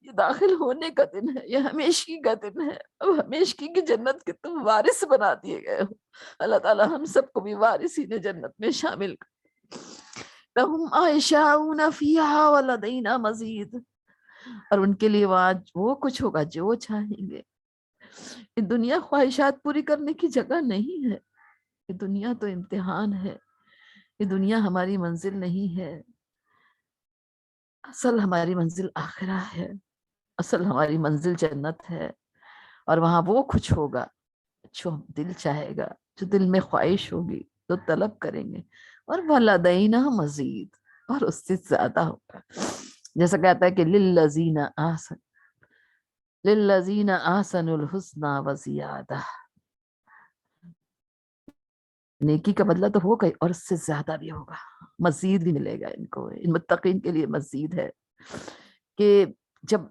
یہ داخل ہونے کا دن ہے، یہ ہمیشگی کا دن ہے، اب ہمیشگی کی جنت کے تم وارث بنا دیے گئے ہو۔ اللہ تعالیٰ ہم سب کو بھی وارثین جنت میں شامل کر۔ لہم ما یشاءون فیہا ولدینا مزید، اور ان کے لیے وہاں وہ کچھ ہوگا جو وہ چاہیں گے۔ یہ دنیا خواہشات پوری کرنے کی جگہ نہیں ہے، یہ دنیا تو امتحان ہے، یہ دنیا ہماری منزل نہیں ہے، اصل ہماری منزل آخرہ ہے، اصل ہماری منزل جنت ہے، اور وہاں وہ کچھ ہوگا جو دل چاہے گا، جو دل میں خواہش ہوگی تو طلب کریں گے، اور وَلَدَيْنَا مزید، اور اس سے زیادہ ہوگا۔ جیسا کہتا ہے کہ لِلَّذِينَ أَحْسَنُوا الْحُسْنَى وَزِيَادَةٌ، نیکی کا بدلہ تو ہوگا اور اس سے زیادہ بھی ہوگا، مزید بھی ملے گا ان کو۔ ان متقین کے لیے مزید ہے کہ جب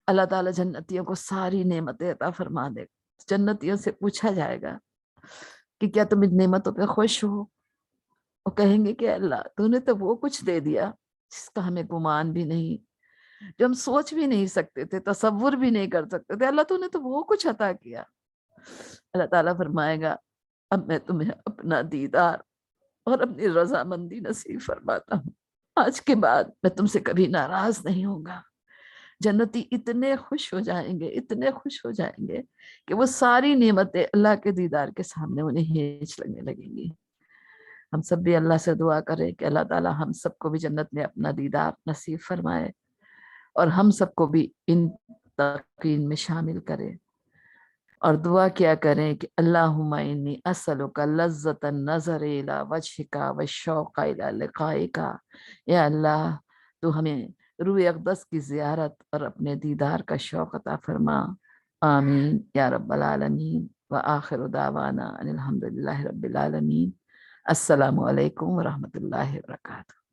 اللہ تعالیٰ جنتیوں کو ساری نعمتیں عطا فرما دے، جنتیوں سے پوچھا جائے گا کہ کیا تم ان نعمتوں پہ خوش ہو؟ وہ کہیں گے کہ اللہ تو نے تو وہ کچھ دے دیا جس کا ہمیں گمان بھی نہیں، جو ہم سوچ بھی نہیں سکتے تھے، تصور بھی نہیں کر سکتے تھے، اللہ تو نے تو وہ کچھ عطا کیا۔ اللہ تعالیٰ فرمائے گا اب میں تمہیں اپنا دیدار اور اپنی رضامندی نصیب فرماتا ہوں، آج کے بعد میں تم سے کبھی ناراض نہیں ہوں گا۔ جنتی اتنے خوش ہو جائیں گے، اتنے خوش ہو جائیں گے کہ وہ ساری نعمتیں اللہ کے دیدار کے سامنے انہیں ہیچ لگنے لگیں گی۔ ہم سب بھی اللہ سے دعا کریں کہ اللہ تعالیٰ ہم سب کو بھی جنت میں اپنا دیدار نصیب فرمائے، اور ہم سب کو بھی ان تقین میں شامل کرے، اور دعا کیا کریں کہ اللہم انی اسألک لذت النظر الی وجہک والشوق الی لقائک، یا اللہ تو ہمیں روح اقدس کی زیارت اور اپنے دیدار کا شوق عطا فرما، آمین یا رب العالمین، وآخر دعوانا ان الحمدللہ رب العالمین۔ السلام علیکم ورحمۃ اللہ وبرکاتہ۔